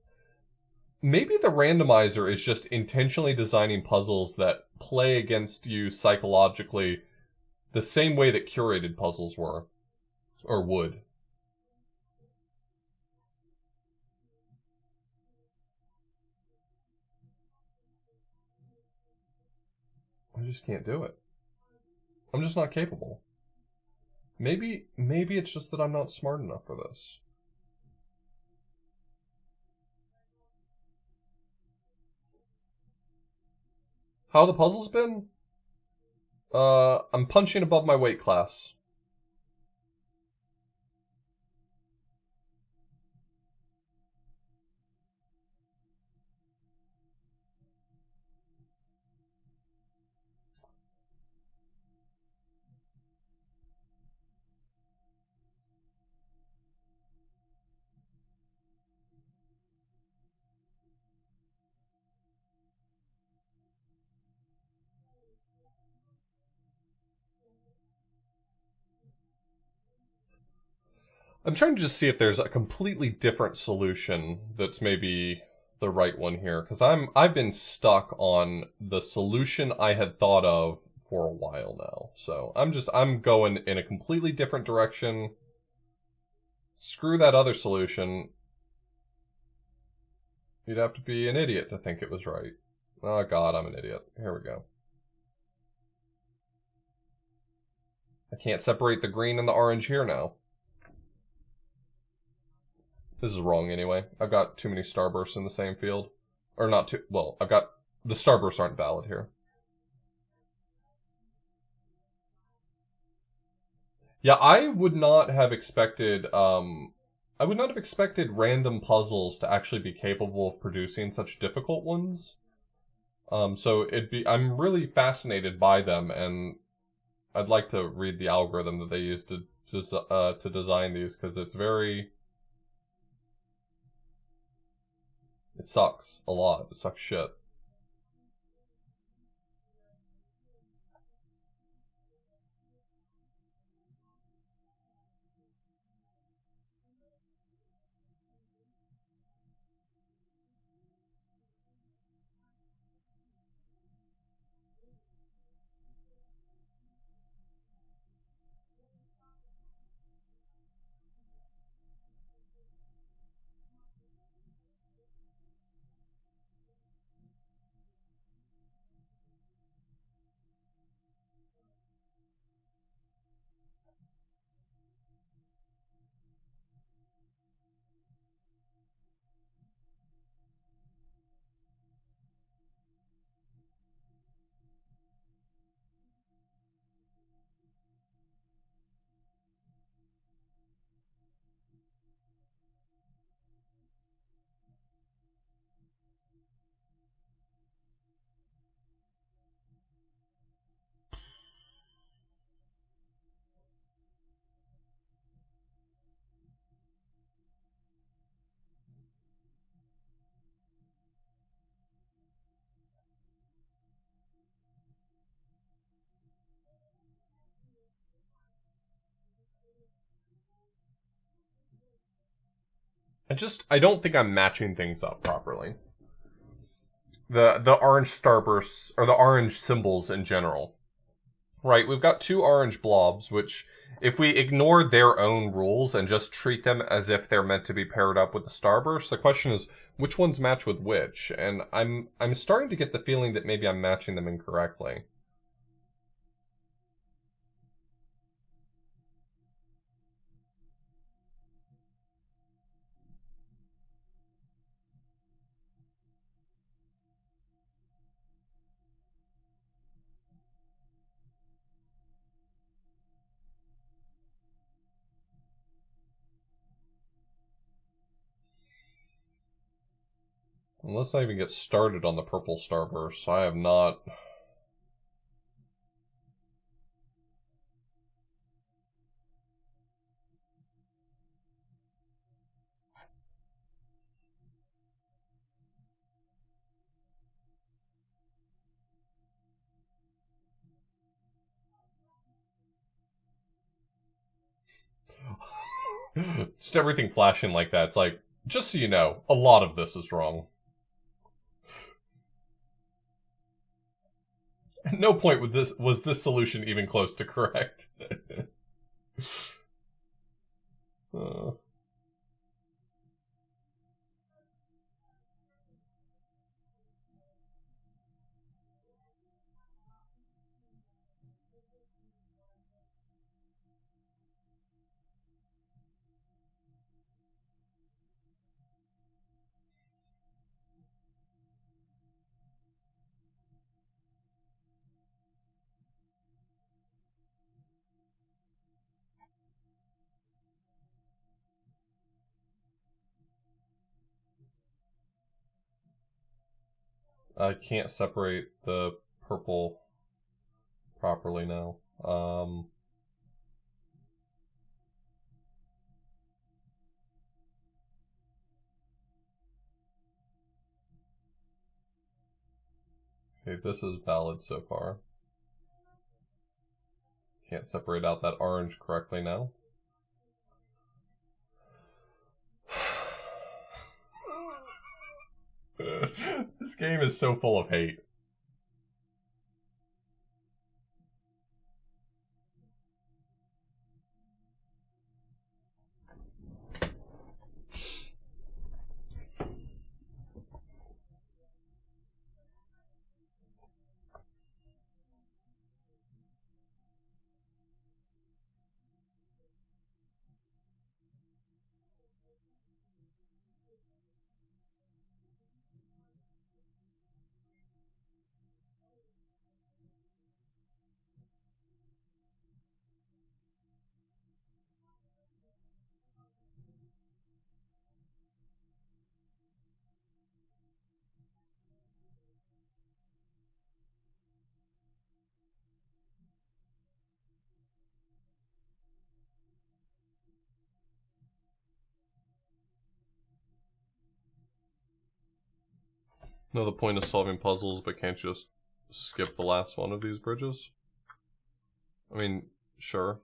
maybe the randomizer is just intentionally designing puzzles that play against you psychologically the same way that curated puzzles were, or would. I just can't do it. I'm just not capable. Maybe it's just that I'm not smart enough for this. How the puzzles been? I'm punching above my weight class. I'm trying to just see if there's a completely different solution that's maybe the right one here, because I've been stuck on the solution I had thought of for a while now. So I'm going in a completely different direction. Screw that other solution. You'd have to be an idiot to think it was right. Oh god, I'm an idiot. Here we go. I can't separate the green and the orange here now. This is wrong anyway. I've got too many starbursts in the same field. Or not too... Well, I've got... The starbursts aren't valid here. Yeah, I would not have expected... I would not have expected random puzzles to actually be capable of producing such difficult ones. So I'm really fascinated by them, and I'd like to read the algorithm that they use to design these, because it's very... It sucks a lot. It sucks shit. I don't think I'm matching things up properly. The orange starbursts, or the orange symbols in general. Right, we've got 2 orange blobs, which, if we ignore their own rules and just treat them as if they're meant to be paired up with the starburst, the question is, which ones match with which? And I'm starting to get the feeling that maybe I'm matching them incorrectly. And let's not even get started on the purple starburst. I have not... Just everything flashing like that. It's like, just so you know, a lot of this is wrong. At no point was this solution even close to correct. uh. I can't separate the purple properly now. Okay, this is valid so far. Can't separate out that orange correctly now. This game is so full of hate. Know the point of solving puzzles, but can't you just skip the last one of these bridges? I mean, sure.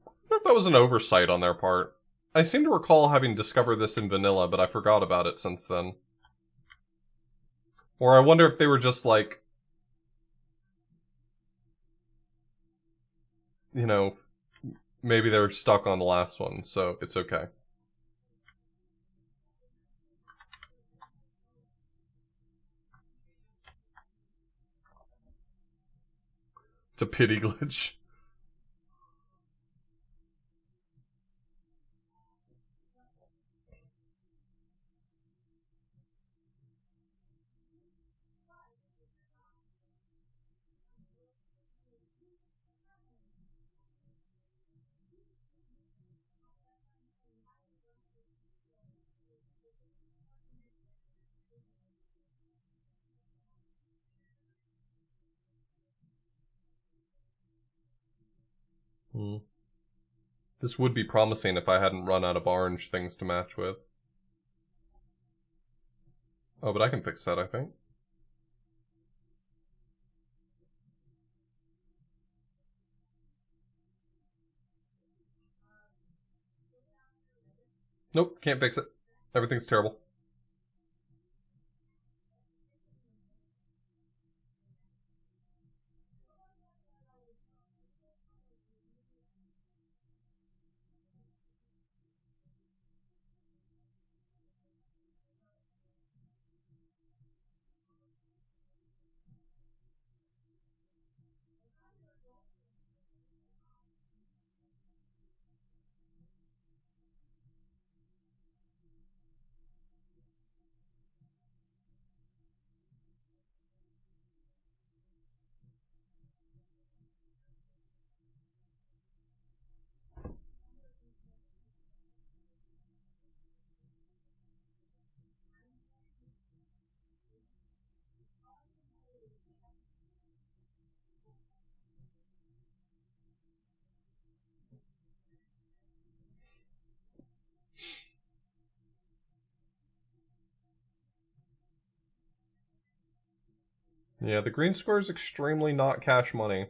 I wonder if that was an oversight on their part. I seem to recall having discovered this in vanilla, but I forgot about it since then. Or I wonder if they were just like, you know, maybe they were stuck on the last one, so it's okay. It's a pity glitch. This would be promising if I hadn't run out of orange things to match with. Oh, but I can fix that, I think. Nope, can't fix it. Everything's terrible. Yeah, the green square is extremely not cash money.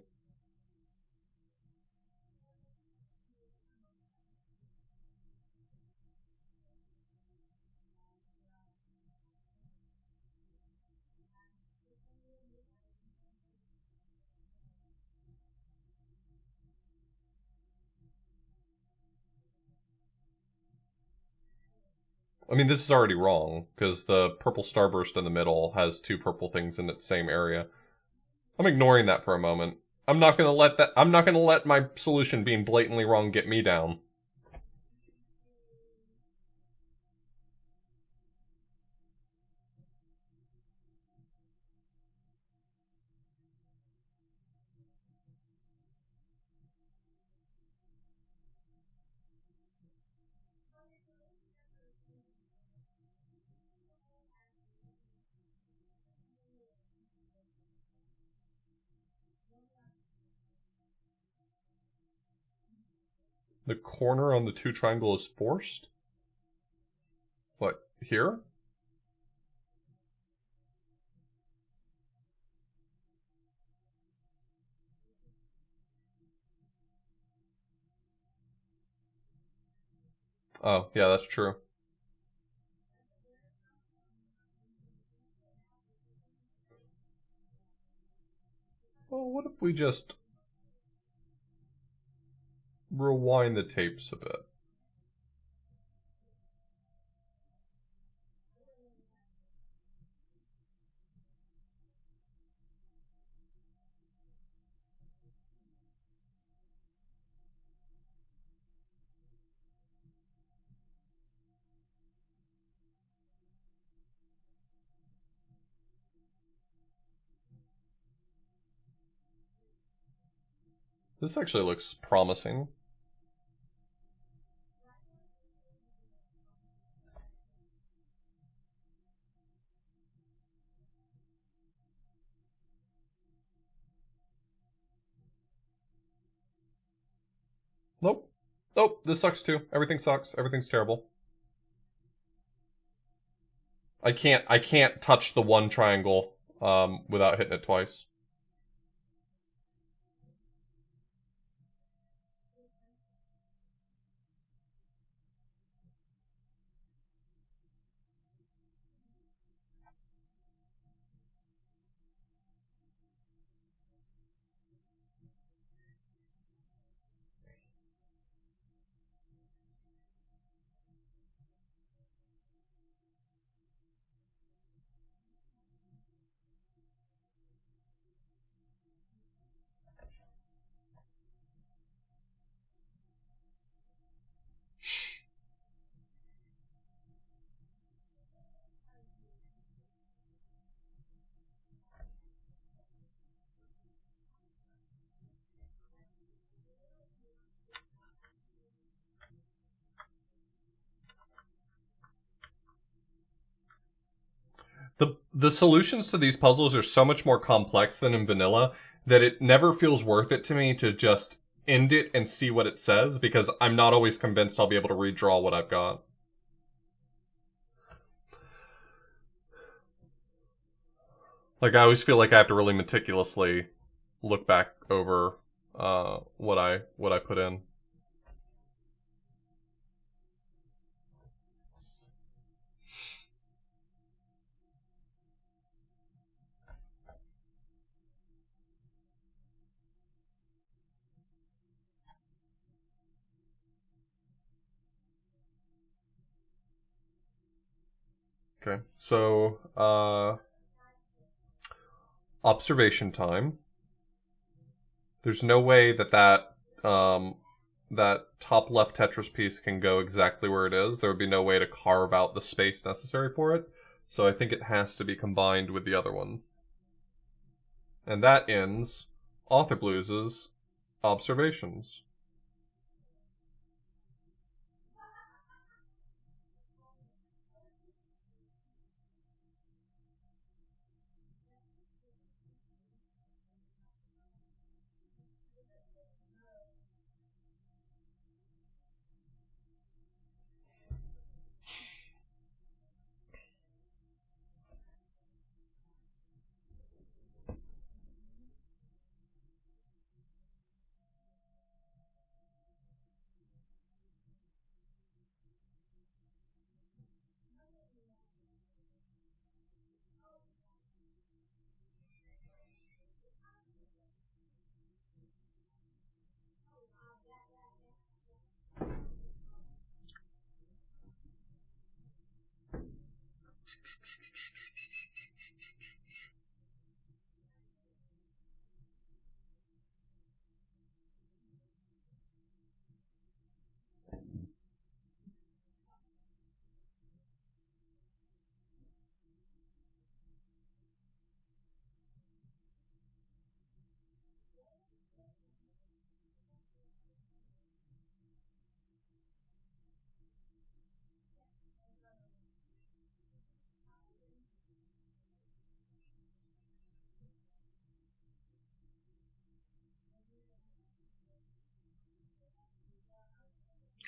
I mean, this is already wrong, because the purple starburst in the middle has two purple things in its same area. I'm ignoring that for a moment. I'm not gonna let my solution being blatantly wrong get me down. The corner on the two triangle is forced? What, here? Oh, yeah, that's true. Well, what if we just rewind the tapes a bit? This actually looks promising. Nope. Nope, this sucks too. Everything sucks. Everything's terrible. I can't touch the one triangle without hitting it twice. The solutions to these puzzles are so much more complex than in vanilla that it never feels worth it to me to just end it and see what it says, because I'm not always convinced I'll be able to redraw what I've got. Like, I always feel like I have to really meticulously look back over what I put in. Okay, so observation time. There's no way that top left Tetris piece can go exactly where it is. There would be no way to carve out the space necessary for it. So I think it has to be combined with the other one. And that ends Author Blues' observations.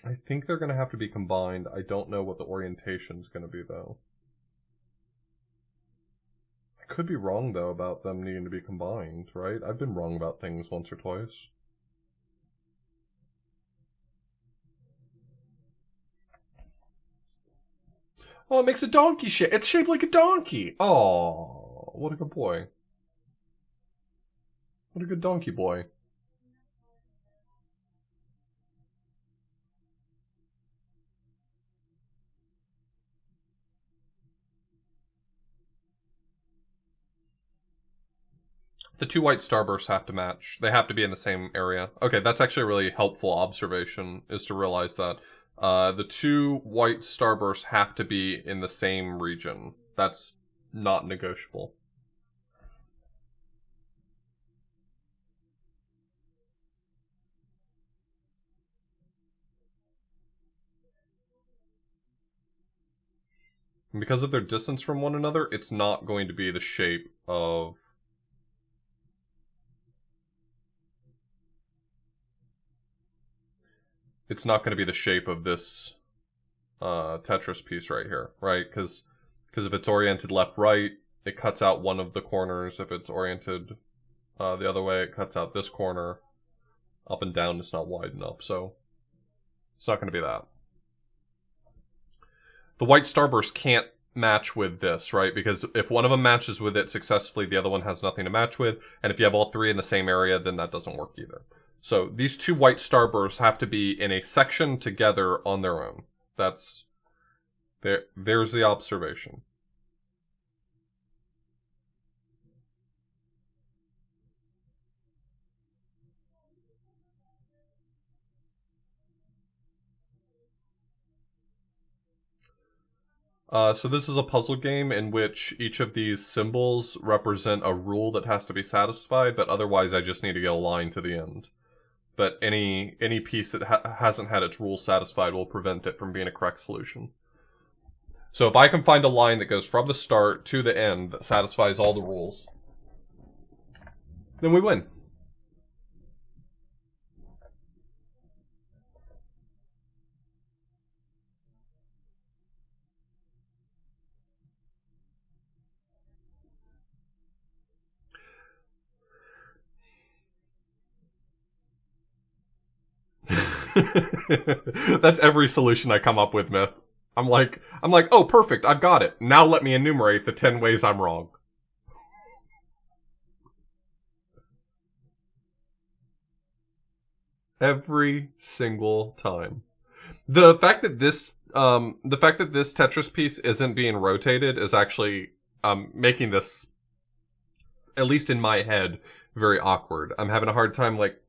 I think they're going to have to be combined. I don't know what the orientation's going to be, though. I could be wrong, though, about them needing to be combined, right? I've been wrong about things once or twice. Oh, it makes a donkey shape. It's shaped like a donkey. Oh, what a good boy. What a good donkey boy. The two white starbursts have to match. They have to be in the same area. Okay, that's actually a really helpful observation, is to realize that the two white starbursts have to be in the same region. That's not negotiable. And because of their distance from one another, it's not going to be the shape of... It's not going to be the shape of this Tetris piece right here, right? Because if it's oriented left-right, it cuts out one of the corners. If it's oriented the other way, it cuts out this corner. Up and down, it's not wide enough, so it's not going to be that. The white starburst can't match with this, right? Because if one of them matches with it successfully, the other one has nothing to match with. And if you have all three in the same area, then that doesn't work either. So these two white starbursts have to be in a section together on their own. That's... There's the observation. So this is a puzzle game in which each of these symbols represent a rule that has to be satisfied, but otherwise I just need to get a line to the end. But any piece that hasn't had its rule satisfied will prevent it from being a correct solution. So if I can find a line that goes from the start to the end that satisfies all the rules, then we win. That's every solution I come up with, Myth. I'm like, oh, perfect, I've got it. Now let me enumerate the 10 ways I'm wrong. Every single time. The fact that this Tetris piece isn't being rotated is actually making this, at least in my head, very awkward. I'm having a hard time like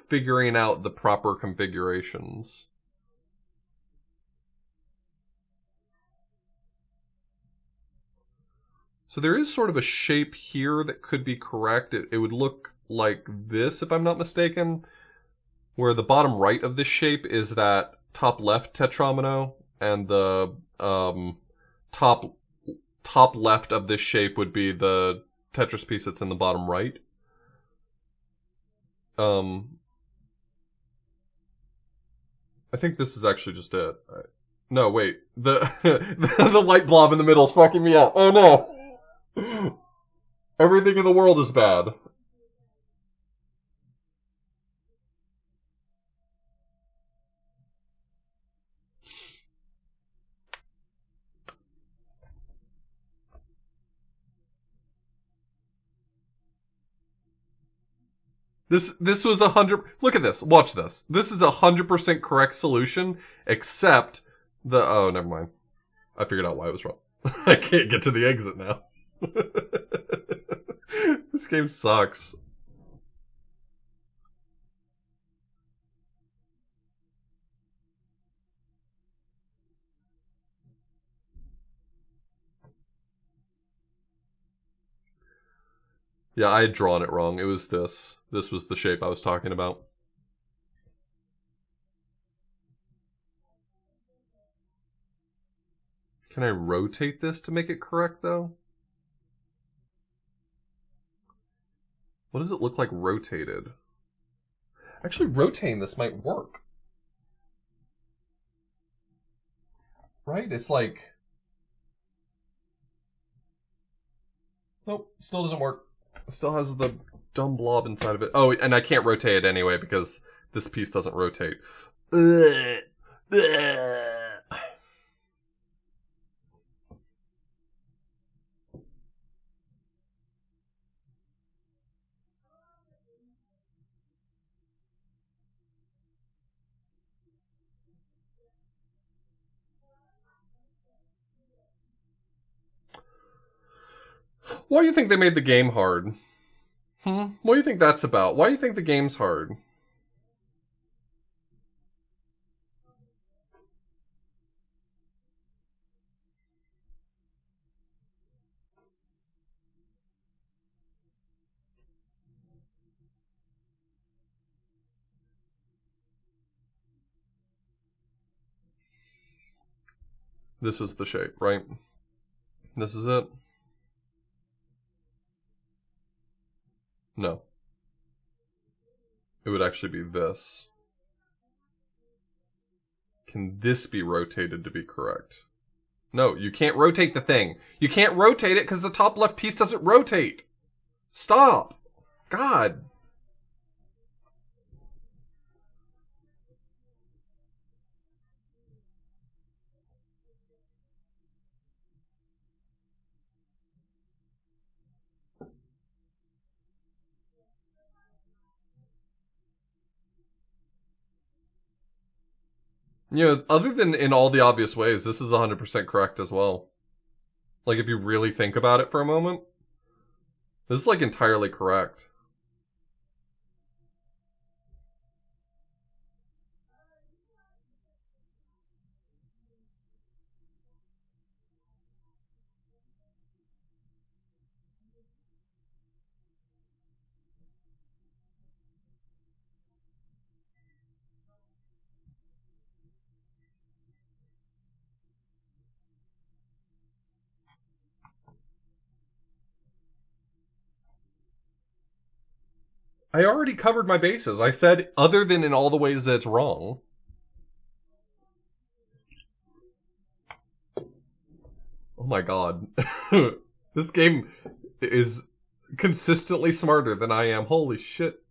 figuring out the proper configurations. So there is sort of a shape here that could be correct. It would look like this, if I'm not mistaken, where the bottom right of this shape is that top left tetromino, and the top left of this shape would be the Tetris piece that's in the bottom right. I think this is actually just it. No, wait. The the light blob in the middle is fucking me up. Oh no! Everything in the world is bad. This was 100. Look at this. Watch this. This is 100% correct solution, except the. Oh, never mind. I figured out why it was wrong. I can't get to the exit now. This game sucks. Yeah, I had drawn it wrong. It was this. This was the shape I was talking about. Can I rotate this to make it correct, though? What does it look like rotated? Actually, rotating this might work. Right? It's like... Nope, still doesn't work. It still has the dumb blob inside of it. Oh, and I can't rotate it anyway because this piece doesn't rotate. Ugh. Ugh. Why do you think they made the game hard? What do you think that's about? Why do you think the game's hard? This is the shape, right? This is it? No. It would actually be this. Can this be rotated to be correct? No, you can't rotate the thing. You can't rotate it because the top left piece doesn't rotate. Stop. God. You know, other than in all the obvious ways, this is 100% correct as well. Like, if you really think about it for a moment, this is, like, entirely correct. I already covered my bases. I said, other than in all the ways that it's wrong. Oh my god. This game is consistently smarter than I am. Holy shit.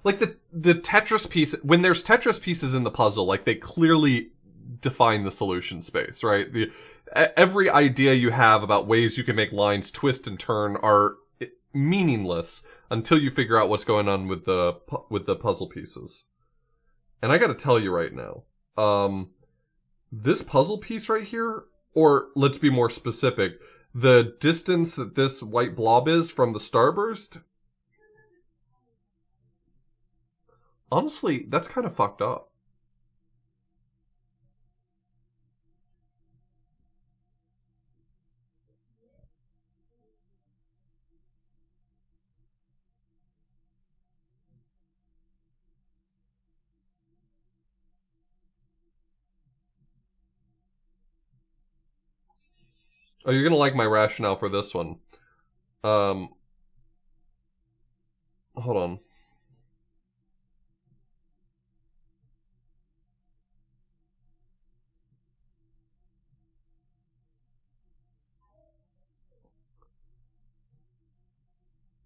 Like, the Tetris piece, when there's Tetris pieces in the puzzle, like, they clearly define the solution space, right? Every idea you have about ways you can make lines twist and turn are meaningless until you figure out what's going on with the puzzle pieces. And I gotta tell you right now, this puzzle piece right here, or let's be more specific, the distance that this white blob is from the starburst, honestly, that's kind of fucked up. Oh, you're gonna like my rationale for this one. Hold on.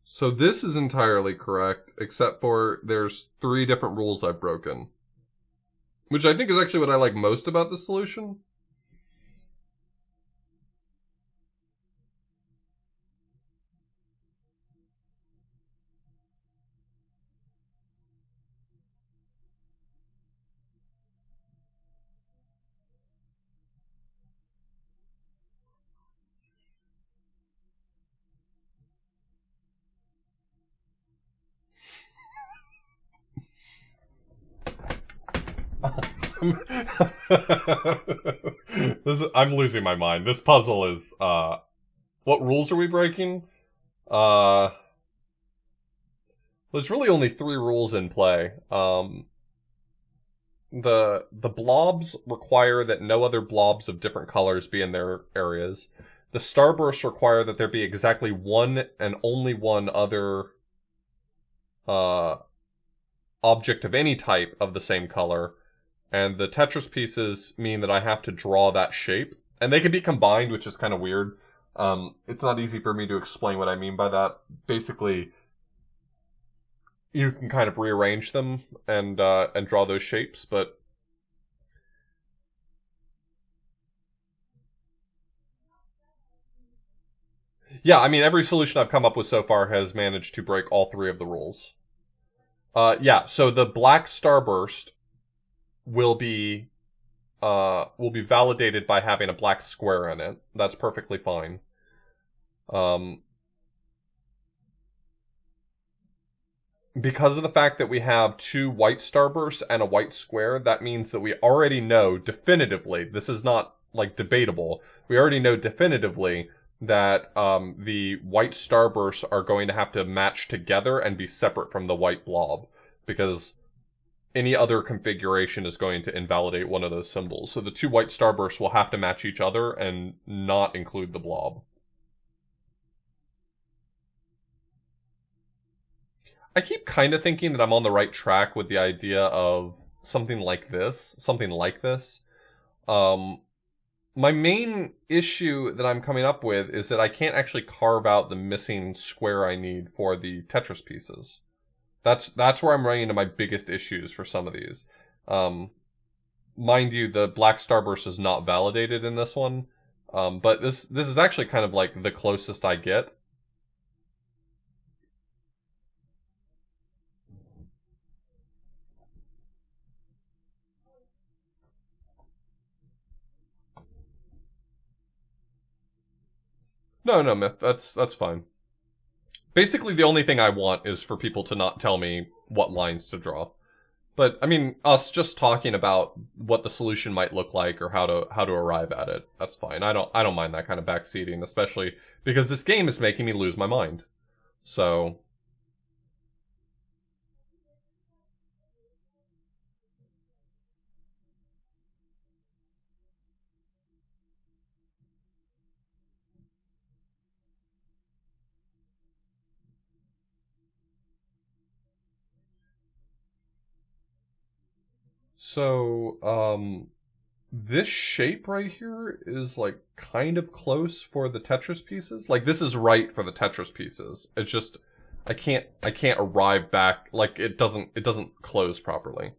So this is entirely correct, except for there's 3 different rules I've broken. Which I think is actually what I like most about the solution. I'm losing my mind. This puzzle is, what rules are we breaking? There's really only 3 rules in play. The blobs require that no other blobs of different colors be in their areas. The starbursts require that there be exactly one and only one other object of any type of the same color, and the Tetris pieces mean that I have to draw that shape. And they can be combined, which is kind of weird. It's not easy for me to explain what I mean by that. Basically, you can kind of rearrange them and draw those shapes, but yeah, I mean, every solution I've come up with so far has managed to break all three of the rules. Yeah, so the black starburst will be validated by having a black square in it. That's perfectly fine. Because of the fact that we have two white starbursts and a white square, that means that we already know definitively, this is not like debatable, we already know definitively that the white starbursts are going to have to match together and be separate from the white blob, because any other configuration is going to invalidate one of those symbols. So the two white starbursts will have to match each other and not include the blob. I keep kind of thinking that I'm on the right track with the idea of something like this. My main issue that I'm coming up with is that I can't actually carve out the missing square I need for the Tetris pieces. That's where I'm running into my biggest issues for some of these. Mind you, the black starburst is not validated in this one, but this is actually kind of like the closest I get. No, Myth, that's fine. Basically, the only thing I want is for people to not tell me what lines to draw. But I mean, us just talking about what the solution might look like or how to arrive at it, that's fine. I don't mind that kind of backseating, especially because this game is making me lose my mind. So this shape right here is like kind of close for the Tetris pieces. Like this is right for the Tetris pieces. It's just I can't arrive back, like it doesn't close properly.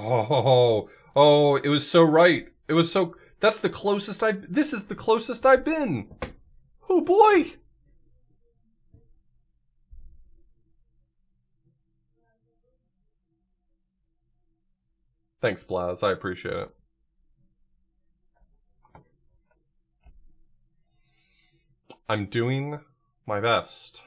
Oh, it was so right. It was so, that's the closest this is the closest I've been. Oh boy. Thanks, Blaz. I appreciate it. I'm doing my best.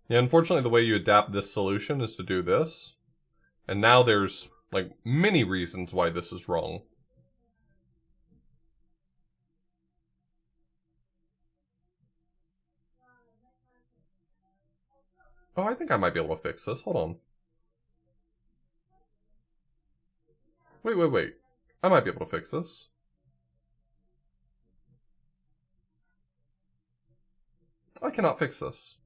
Yeah, unfortunately, the way you adapt this solution is to do this. And now there's, like, many reasons why this is wrong. Oh, I think I might be able to fix this. Hold on. Wait. I might be able to fix this. I cannot fix this.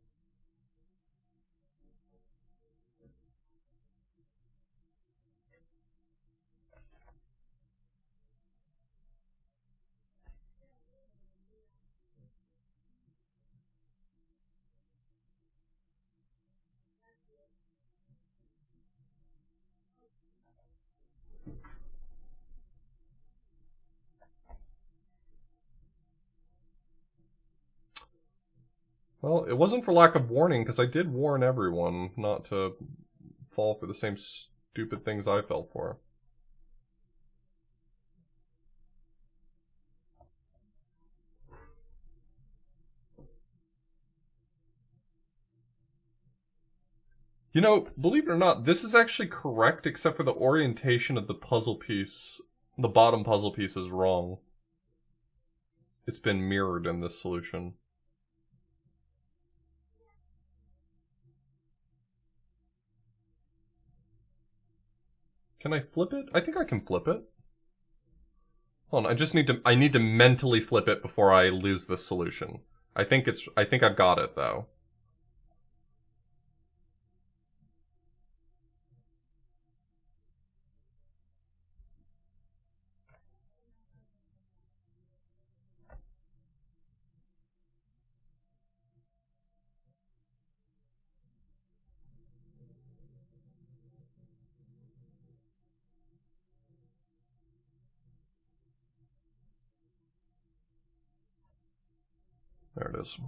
Well, it wasn't for lack of warning, because I did warn everyone not to fall for the same stupid things I fell for. You know, believe it or not, this is actually correct except for the orientation of the puzzle piece. The bottom puzzle piece is wrong. It's been mirrored in this solution. Can I flip it? I think I can flip it. Hold on, I need to mentally flip it before I lose this solution. I think I've got it though. There it is.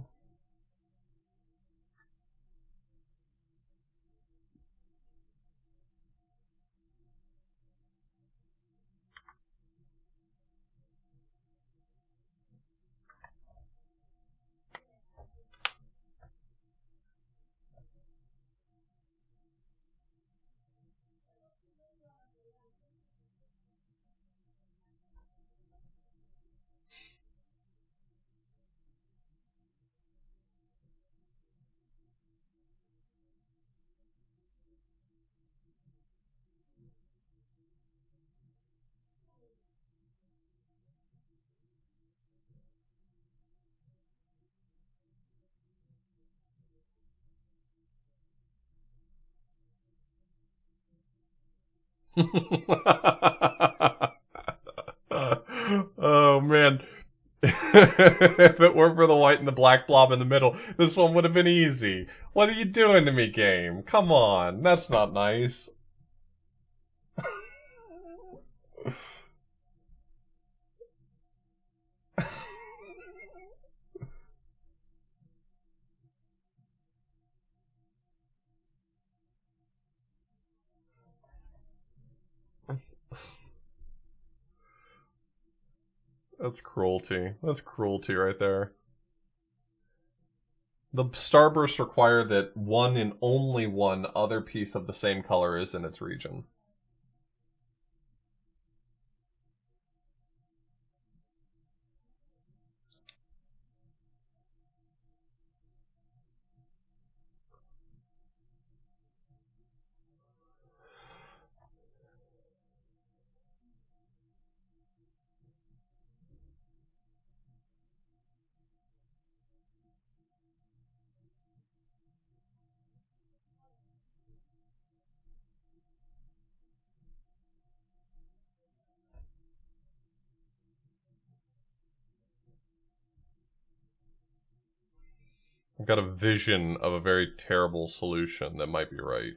Oh man. If it weren't for the white and the black blob in the middle, this one would have been easy. What are you doing to me, game? Come on, that's not nice. That's cruelty. That's cruelty right there. The starbursts require that one and only one other piece of the same color is in its region. I've got a vision of a very terrible solution that might be right.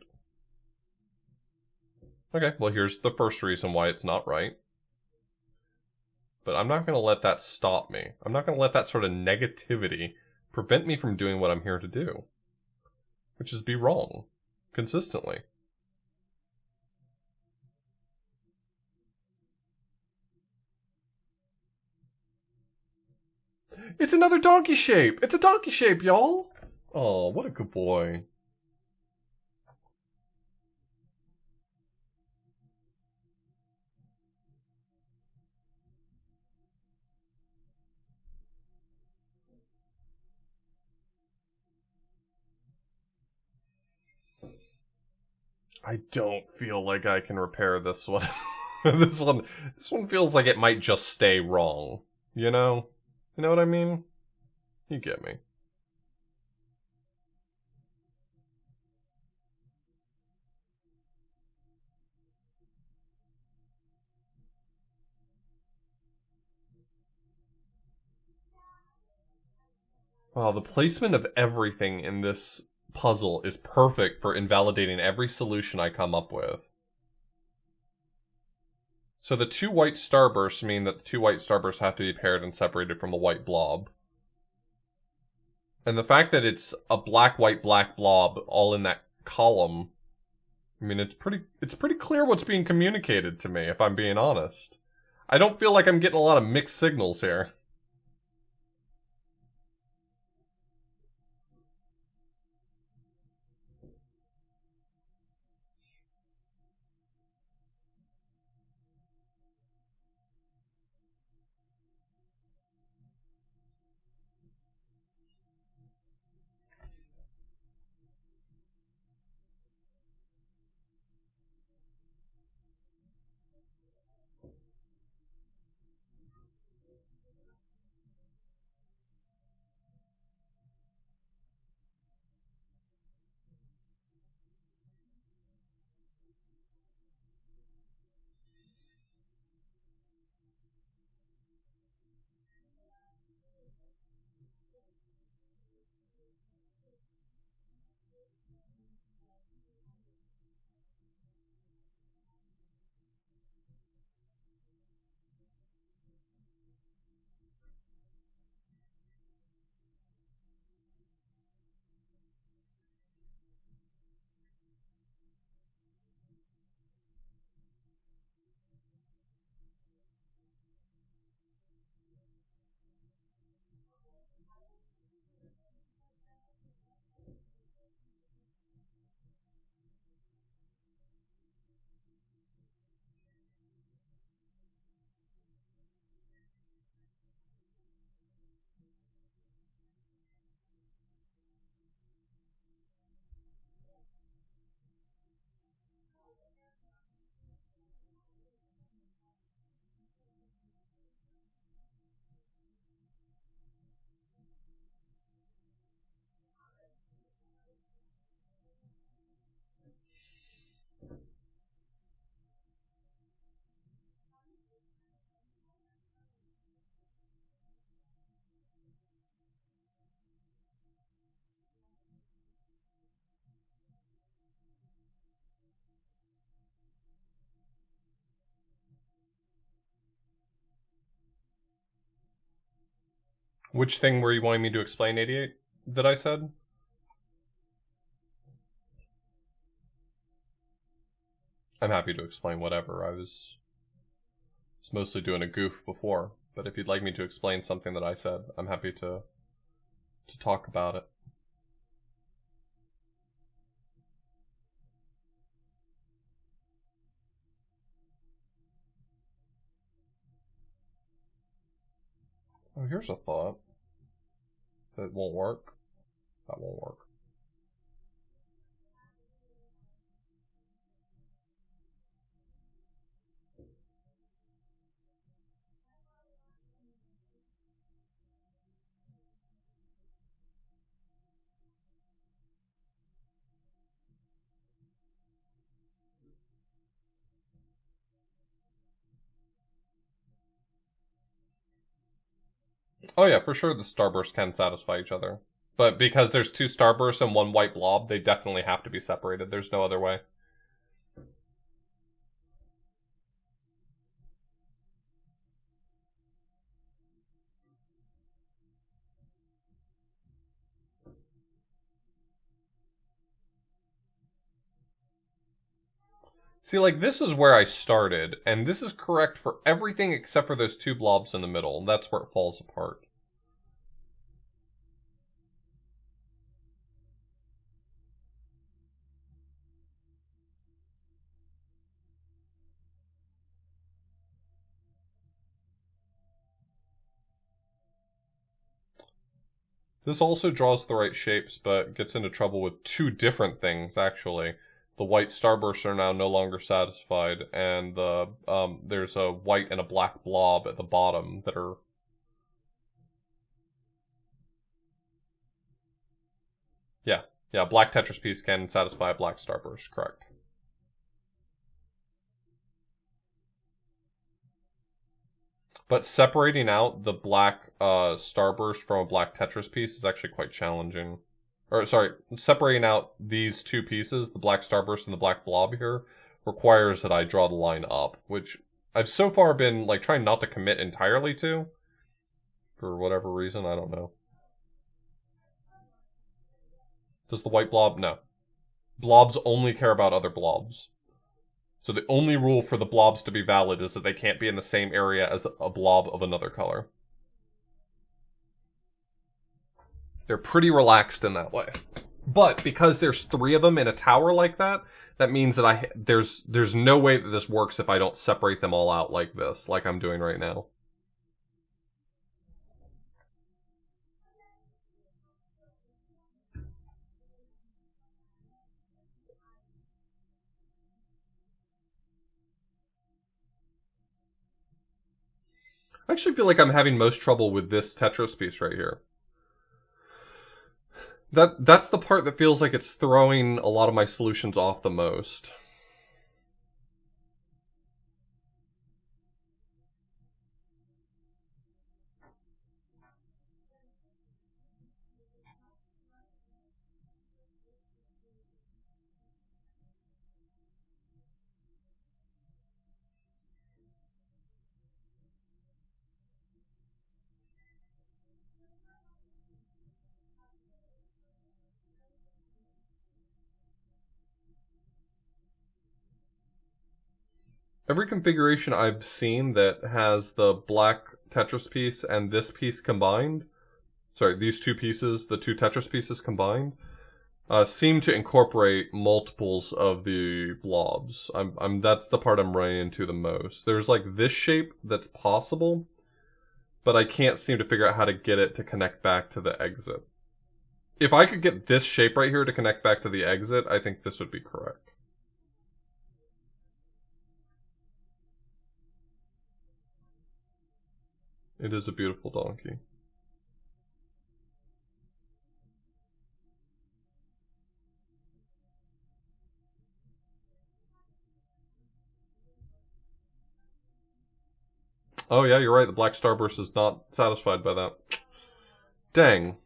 Okay, well here's the first reason why it's not right. But I'm not going to let that stop me. I'm not going to let that sort of negativity prevent me from doing what I'm here to do. Which is be wrong. Consistently. It's another donkey shape! It's a donkey shape, y'all! Oh, what a good boy. I don't feel like I can repair this one. This one feels like it might just stay wrong. You know? You know what I mean? You get me. Wow, the placement of everything in this puzzle is perfect for invalidating every solution I come up with. So the two white starbursts mean that the two white starbursts have to be paired and separated from the white blob. And the fact that it's a black, white, black blob all in that column, I mean, it's pretty clear what's being communicated to me, if I'm being honest. I don't feel like I'm getting a lot of mixed signals here. Which thing were you wanting me to explain, 88, that I said? I'm happy to explain whatever. I was mostly doing a goof before, but if you'd like me to explain something that I said, I'm happy to talk about it. Oh, here's a thought. That won't work. That won't work. Oh yeah, for sure the starbursts can satisfy each other. But because there's two starbursts and one white blob, they definitely have to be separated. There's no other way. See, like, this is where I started, and this is correct for everything except for those two blobs in the middle. That's where it falls apart. This also draws the right shapes, but gets into trouble with two different things, actually. The white starbursts are now no longer satisfied, and there's a white and a black blob at the bottom that are... Yeah, black Tetris piece can satisfy a black starburst, correct. But separating out the black starburst from a black Tetris piece is actually quite challenging. Or, sorry, separating out these two pieces, the black starburst and the black blob here, requires that I draw the line up, which I've so far been, like, trying not to commit entirely to. For whatever reason, I don't know. Does the white blob? No. Blobs only care about other blobs. So the only rule for the blobs to be valid is that they can't be in the same area as a blob of another color. They're pretty relaxed in that way. But because there's three of them in a tower like that, that means that there's no way that this works if I don't separate them all out like this, like I'm doing right now. I actually feel like I'm having most trouble with this Tetris piece right here. That's the part that feels like it's throwing a lot of my solutions off the most. Every configuration I've seen that has the black Tetris piece and this piece combined, sorry, these two pieces, the two Tetris pieces combined, seem to incorporate multiples of the blobs. That's the part I'm running into the most. There's like this shape that's possible, but I can't seem to figure out how to get it to connect back to the exit. If I could get this shape right here to connect back to the exit, I think this would be correct. It is a beautiful donkey. Oh yeah, you're right, the black starburst is not satisfied by that. Dang.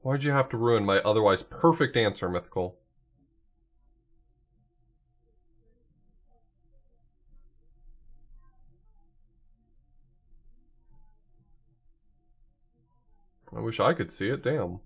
Why'd you have to ruin my otherwise perfect answer, Mythical? I wish I could see it, damn.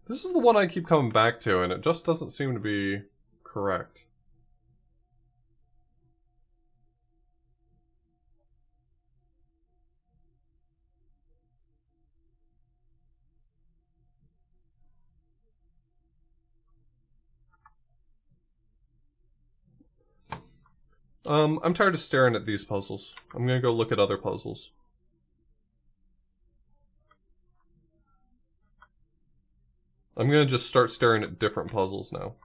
This is the one I keep coming back to, and it just doesn't seem to be correct. I'm tired of staring at these puzzles. I'm gonna go look at other puzzles. I'm gonna just start staring at different puzzles now.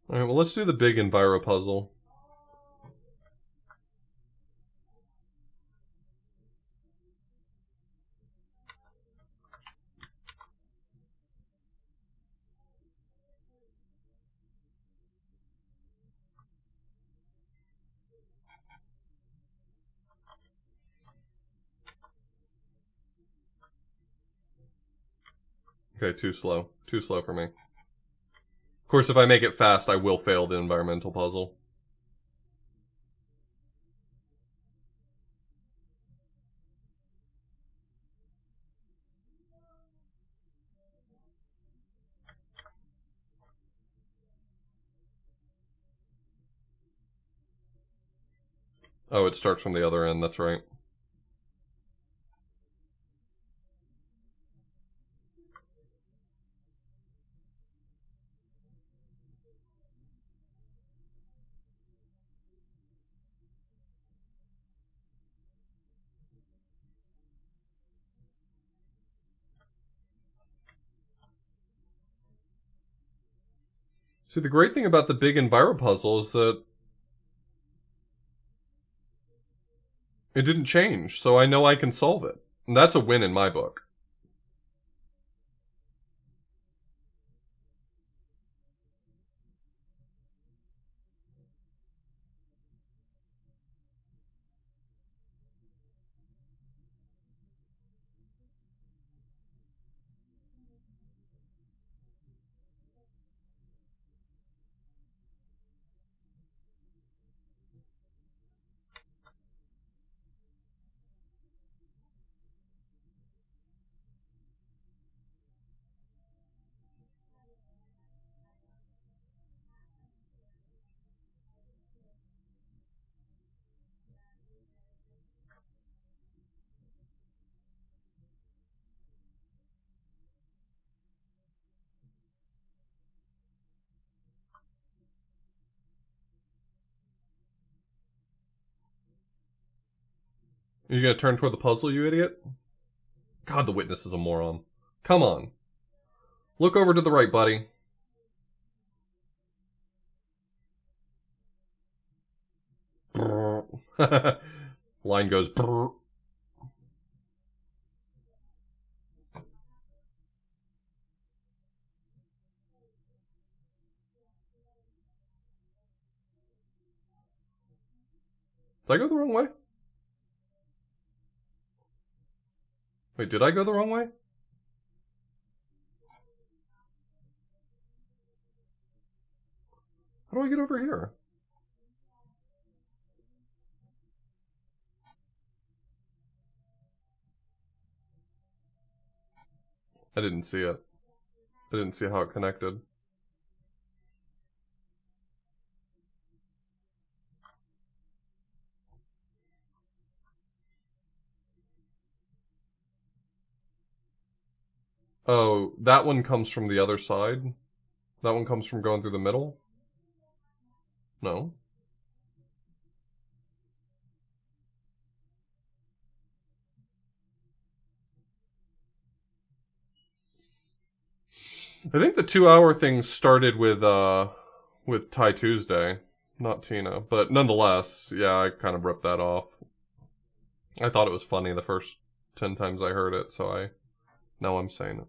Alright, well, let's do the big Enviro puzzle. Okay, too slow. Too slow for me. Of course, if I make it fast, I will fail the environmental puzzle. Oh, it starts from the other end, that's right. See, the great thing about the big Enviro puzzle is that it didn't change, so I know I can solve it. And that's a win in my book. Are you gonna turn toward the puzzle, you idiot? God, the witness is a moron. Come on. Look over to the right, buddy. Line goes brrr. Did I go the wrong way? Wait, did I go the wrong way? How do I get over here? I didn't see it. I didn't see how it connected. Oh, that one comes from the other side? That one comes from going through the middle? No. I think the 2 hour thing started with Ty Tuesday, not Tina. But nonetheless, yeah, I kind of ripped that off. I thought it was funny the first 10 times I heard it, so now I'm saying it.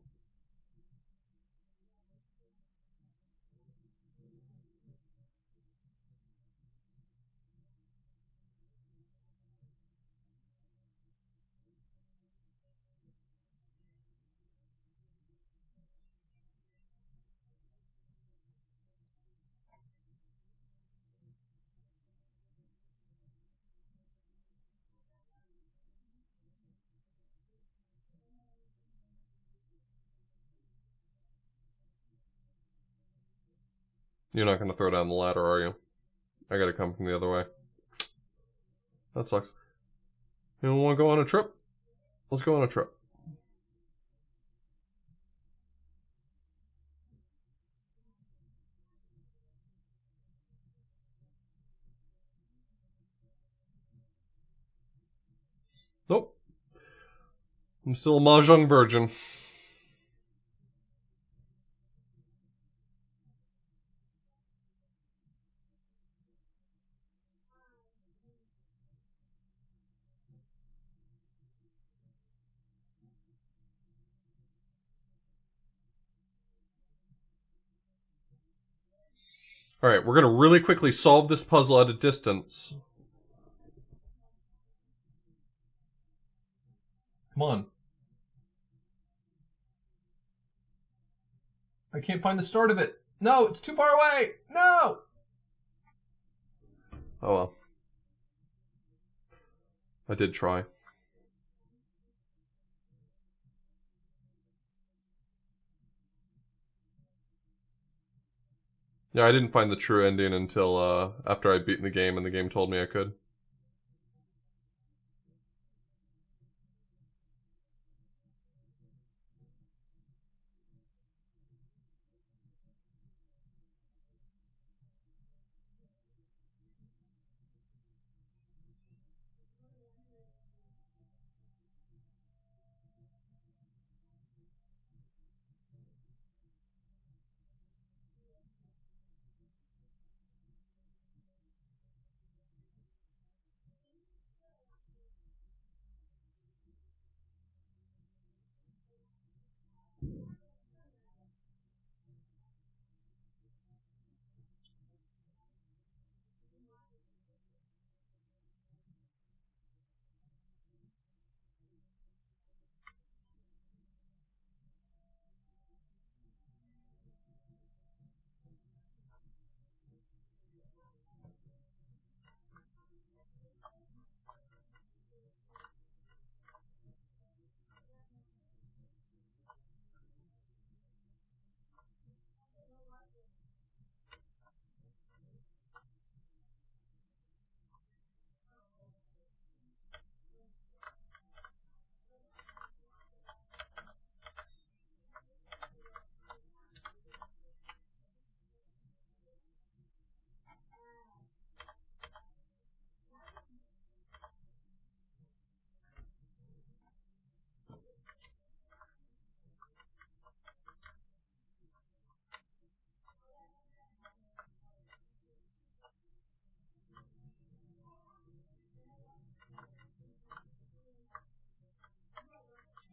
You're not going to throw down the ladder, are you? I gotta come from the other way. That sucks. You don't want to go on a trip? Let's go on a trip. Nope. I'm still a Mahjong virgin. Alright, we're gonna really quickly solve this puzzle at a distance. Come on. I can't find the start of it. No, it's too far away. No! Oh well. I did try. Yeah, I didn't find the true ending until after I'd beaten the game and the game told me I could.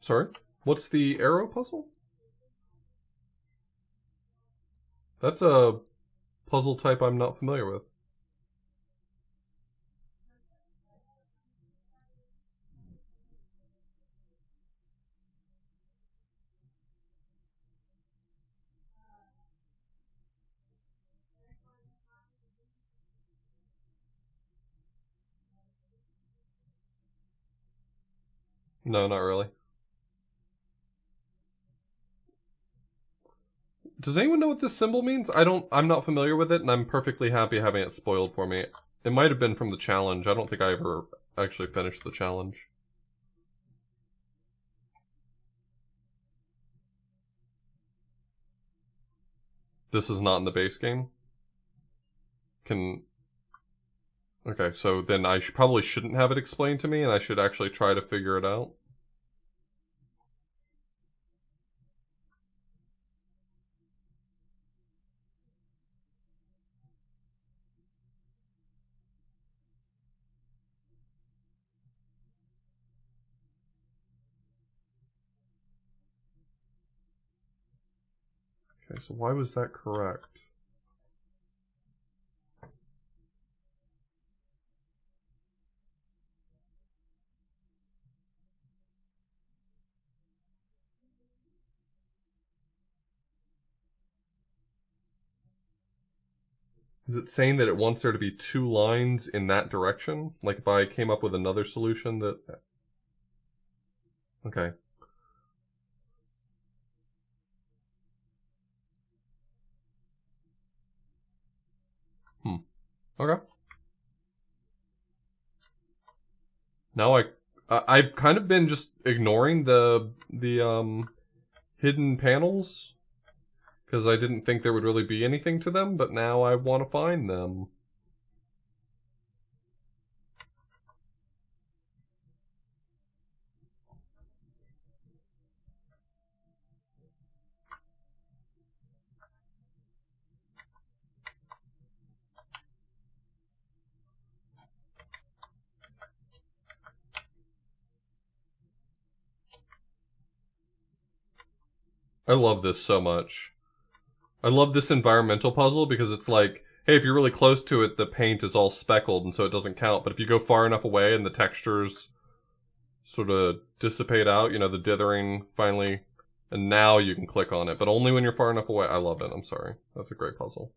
Sorry? What's the arrow puzzle? That's a puzzle type I'm not familiar with. No, not really. Does anyone know what this symbol means? I'm not familiar with it, and I'm perfectly happy having it spoiled for me. It might have been from the challenge. I don't think I ever actually finished the challenge. this is not in the base game. Okay, so then I probably shouldn't have it explained to me, and I should actually try to figure it out. Okay, so why was that correct? Is it saying that it wants there to be 2 lines in that direction? Like if I came up with another solution that... Okay. Okay. Now I've kind of been just ignoring the hidden panels because I didn't think there would really be anything to them, but now I want to find them. I love this so much. I love this environmental puzzle because it's like, hey, if you're really close to it, the paint is all speckled and so it doesn't count. But if you go far enough away and the textures sort of dissipate out, you know, the dithering finally, and now you can click on it. But only when you're far enough away. I love it. I'm sorry. That's a great puzzle.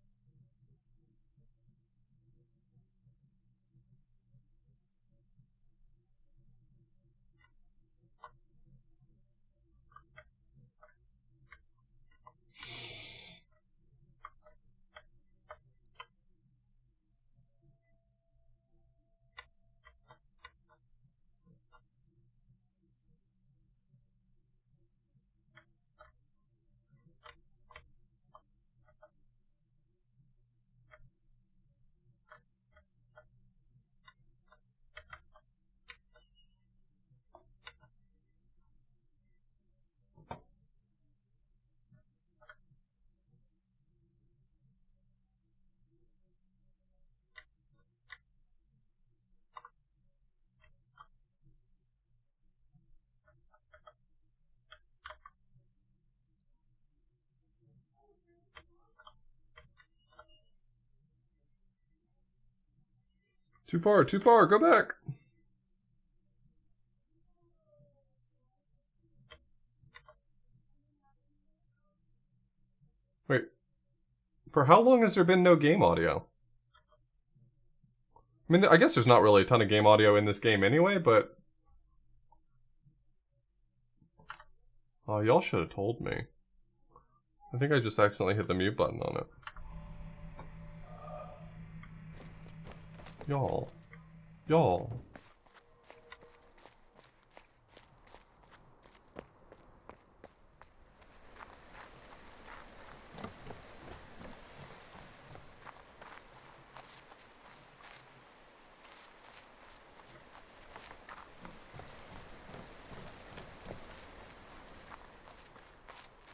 Too far, go back! Wait, for how long has there been no game audio? I mean, I guess there's not really a ton of game audio in this game anyway, but... Oh, y'all should have told me. I think I just accidentally hit the mute button on it. Y'all.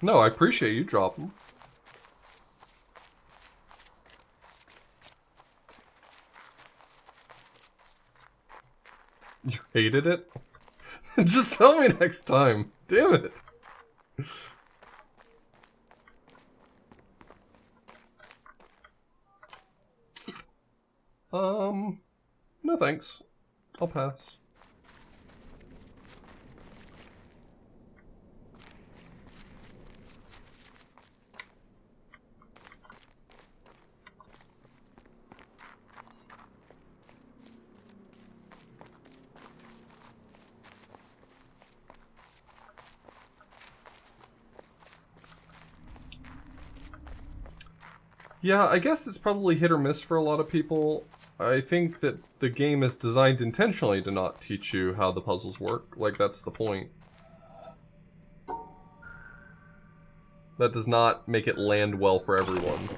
No, I appreciate you dropping. You hated it? Just tell me next time. Damn it. No thanks. I'll pass. Yeah, I guess it's probably hit or miss for a lot of people. I think that the game is designed intentionally to not teach you how the puzzles work. Like, that's the point. That does not make it land well for everyone.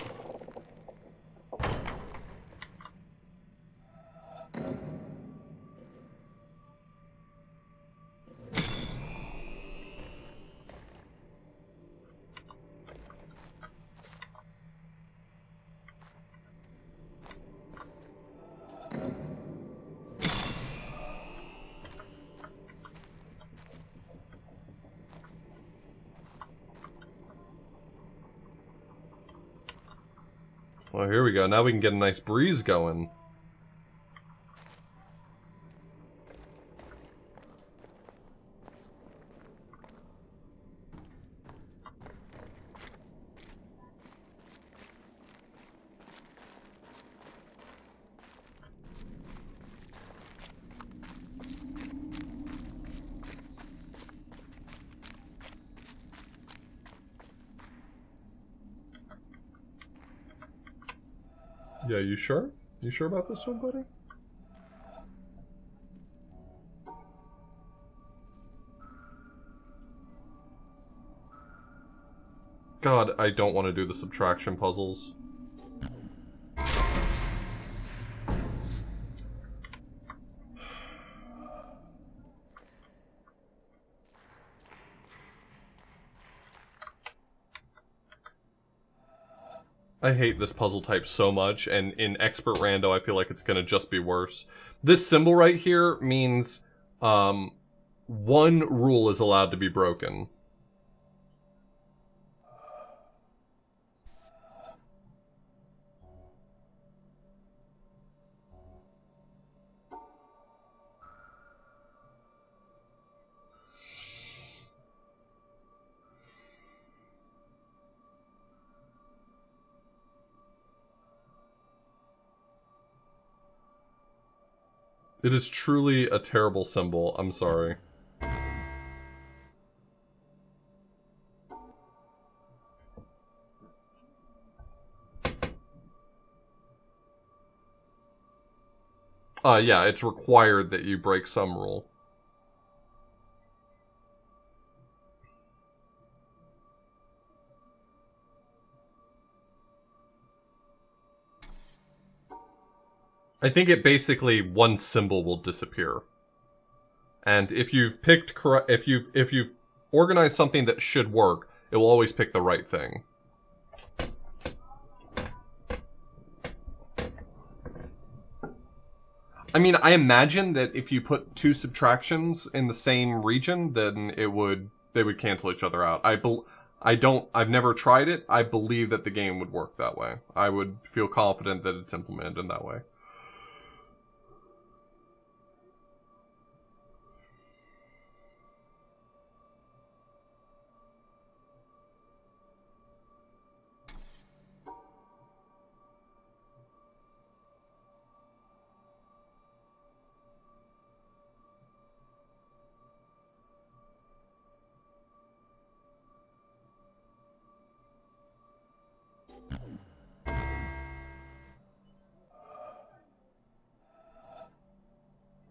Well, here we go. Now we can get a nice breeze going. Yeah, you sure? You sure about this one, buddy? God, I don't want to do the subtraction puzzles. I hate this puzzle type so much, and in Expert Rando, I feel like it's gonna just be worse. This symbol right here means, one rule is allowed to be broken. It is truly a terrible symbol. I'm sorry. Yeah, it's required that you break some rule. I think it basically, one symbol will disappear. And if you've picked correct, if you've organized something that should work, it will always pick the right thing. I mean, I imagine that if you put two subtractions in the same region, then they would cancel each other out. I've never tried it. I believe that the game would work that way. I would feel confident that it's implemented in that way.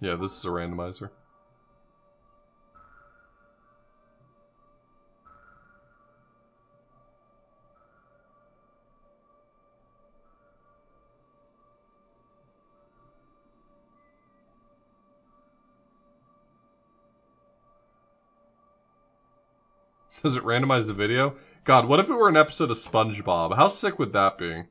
Yeah, this is a randomizer. Does it randomize the video? God, what if it were an episode of SpongeBob? How sick would that be?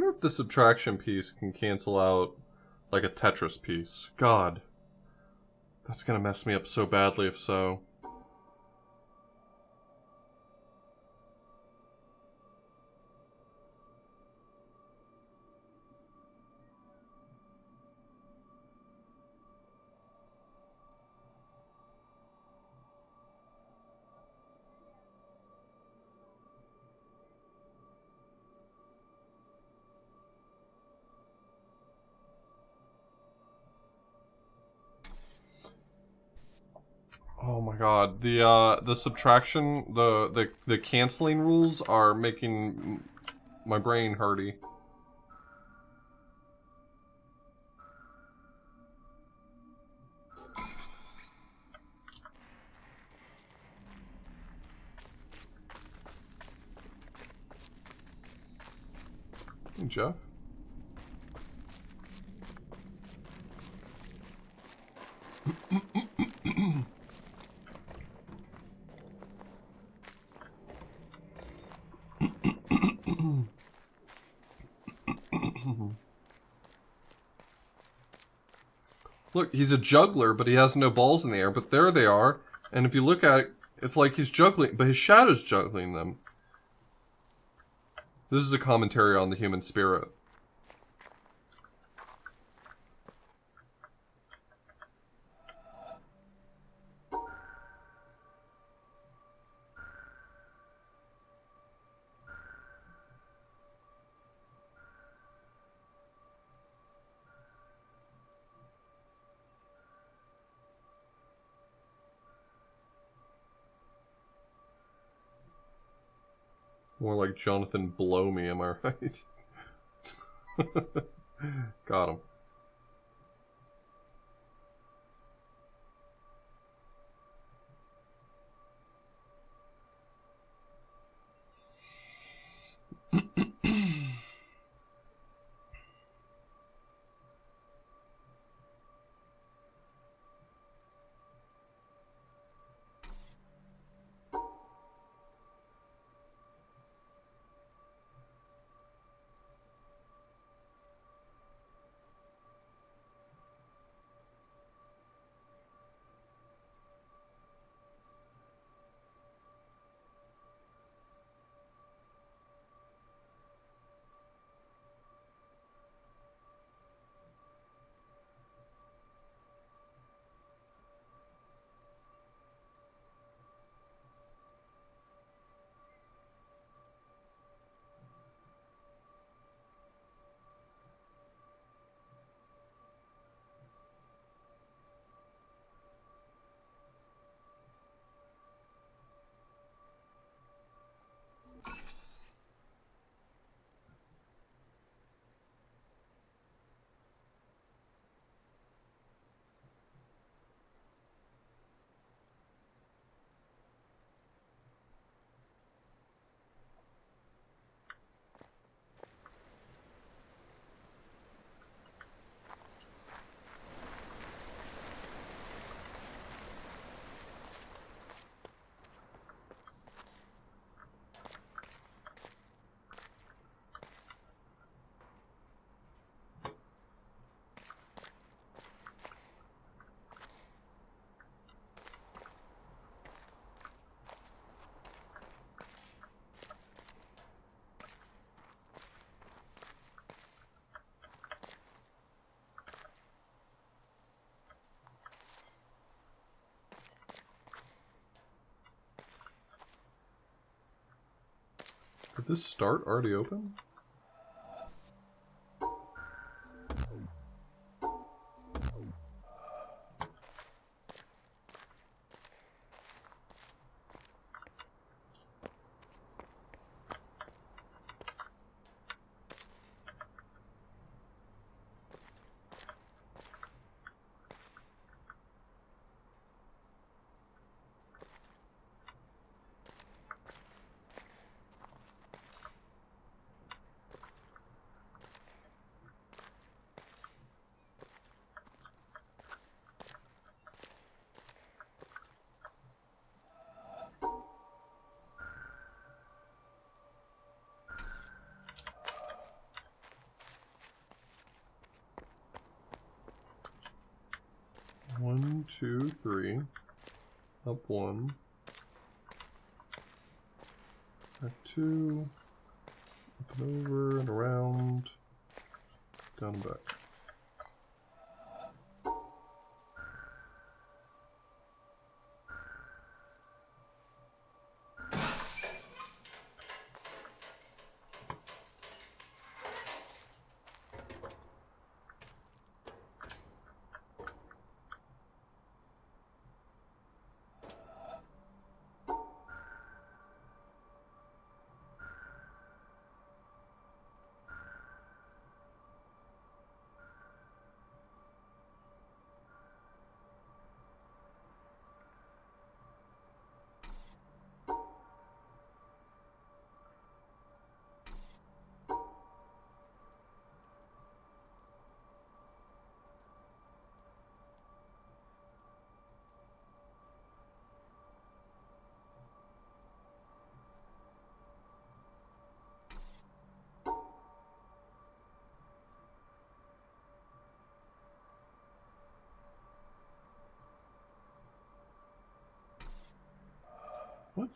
wonder if the subtraction piece can cancel out like a Tetris piece. God. That's gonna mess me up so badly if so. Oh my god, the subtraction, the canceling rules are making my brain hurty. Hey, Jeff. Look, he's a juggler, but he has no balls in the air, but there they are. And if you look at it, it's like he's juggling, but his shadow's juggling them. This is a commentary on the human spirit. More like Jonathan Blow me, am I right? Got him. Did this start already open? 2, 3. Up 1. Back 2. Up and over and around. Down and back. What?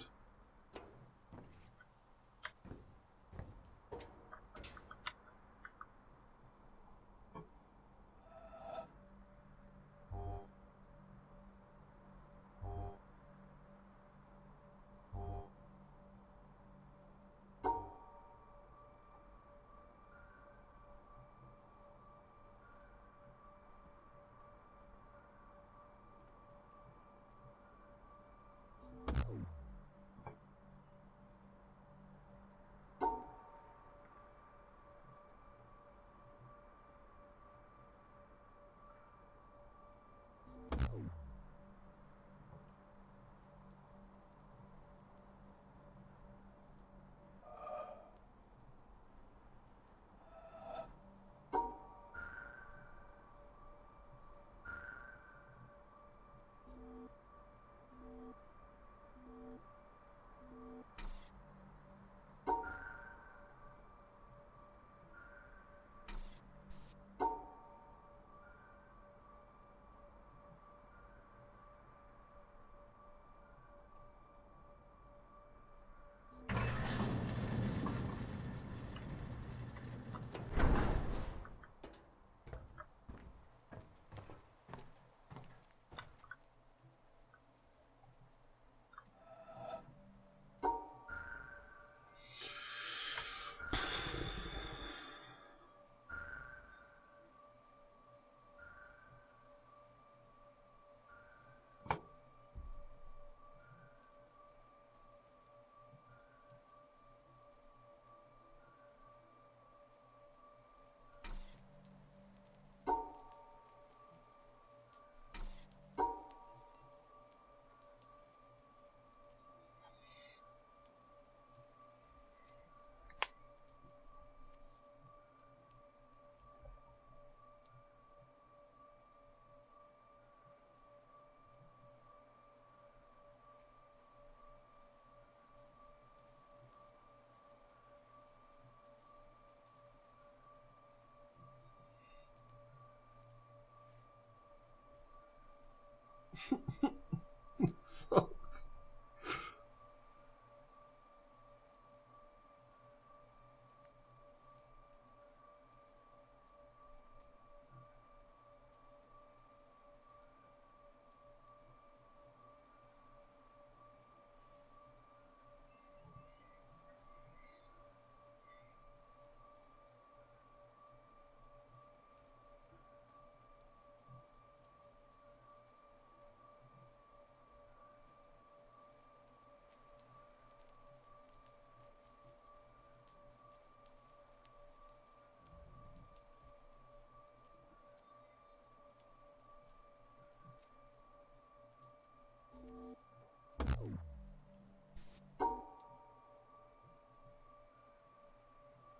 Sucks.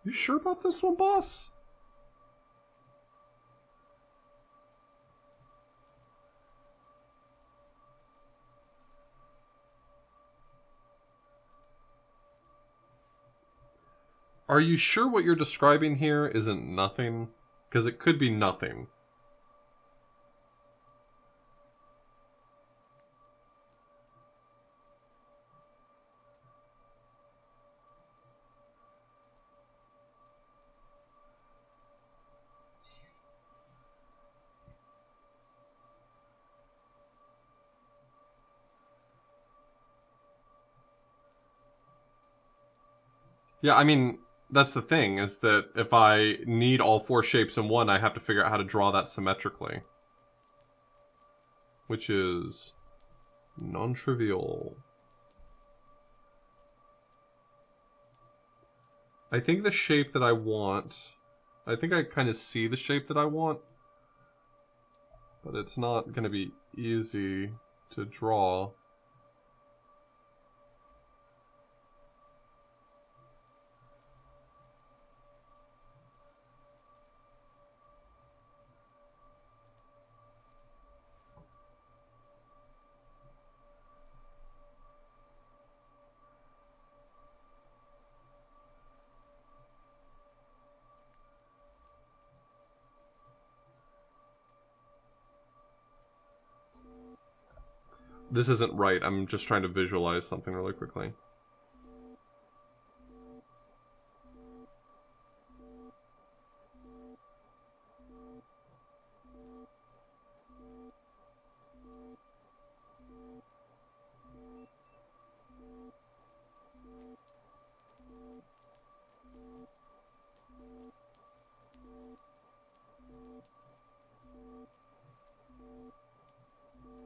You sure about this one, boss? Are you sure what you're describing here isn't nothing? Because it could be nothing. Yeah, I mean, that's the thing, is that if I need all 4 shapes in one, I have to figure out how to draw that symmetrically. Which is non-trivial. I think the shape that I want... I think I kind of see the shape that I want. But it's not going to be easy to draw. This isn't right. I'm just trying to visualize something really quickly.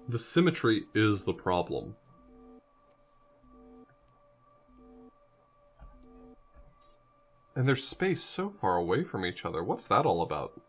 The symmetry is the problem. And there's space so far away from each other. What's that all about?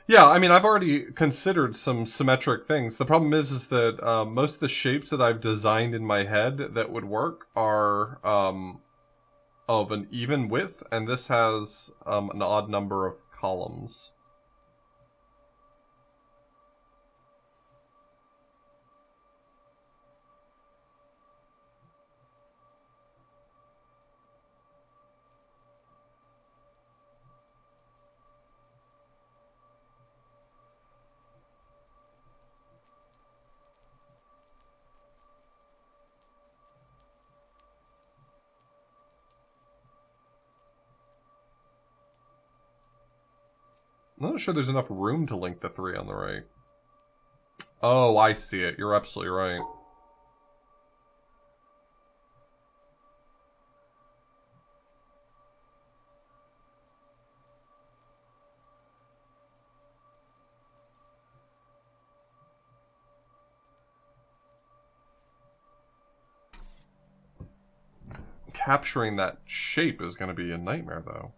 Yeah, I mean, I've already considered some symmetric things. The problem is that most of the shapes that I've designed in my head that would work are of an even width, and this has an odd number of columns. I'm not sure there's enough room to link the 3 on the right. Oh, I see it. You're absolutely right. Capturing that shape is going to be a nightmare, though.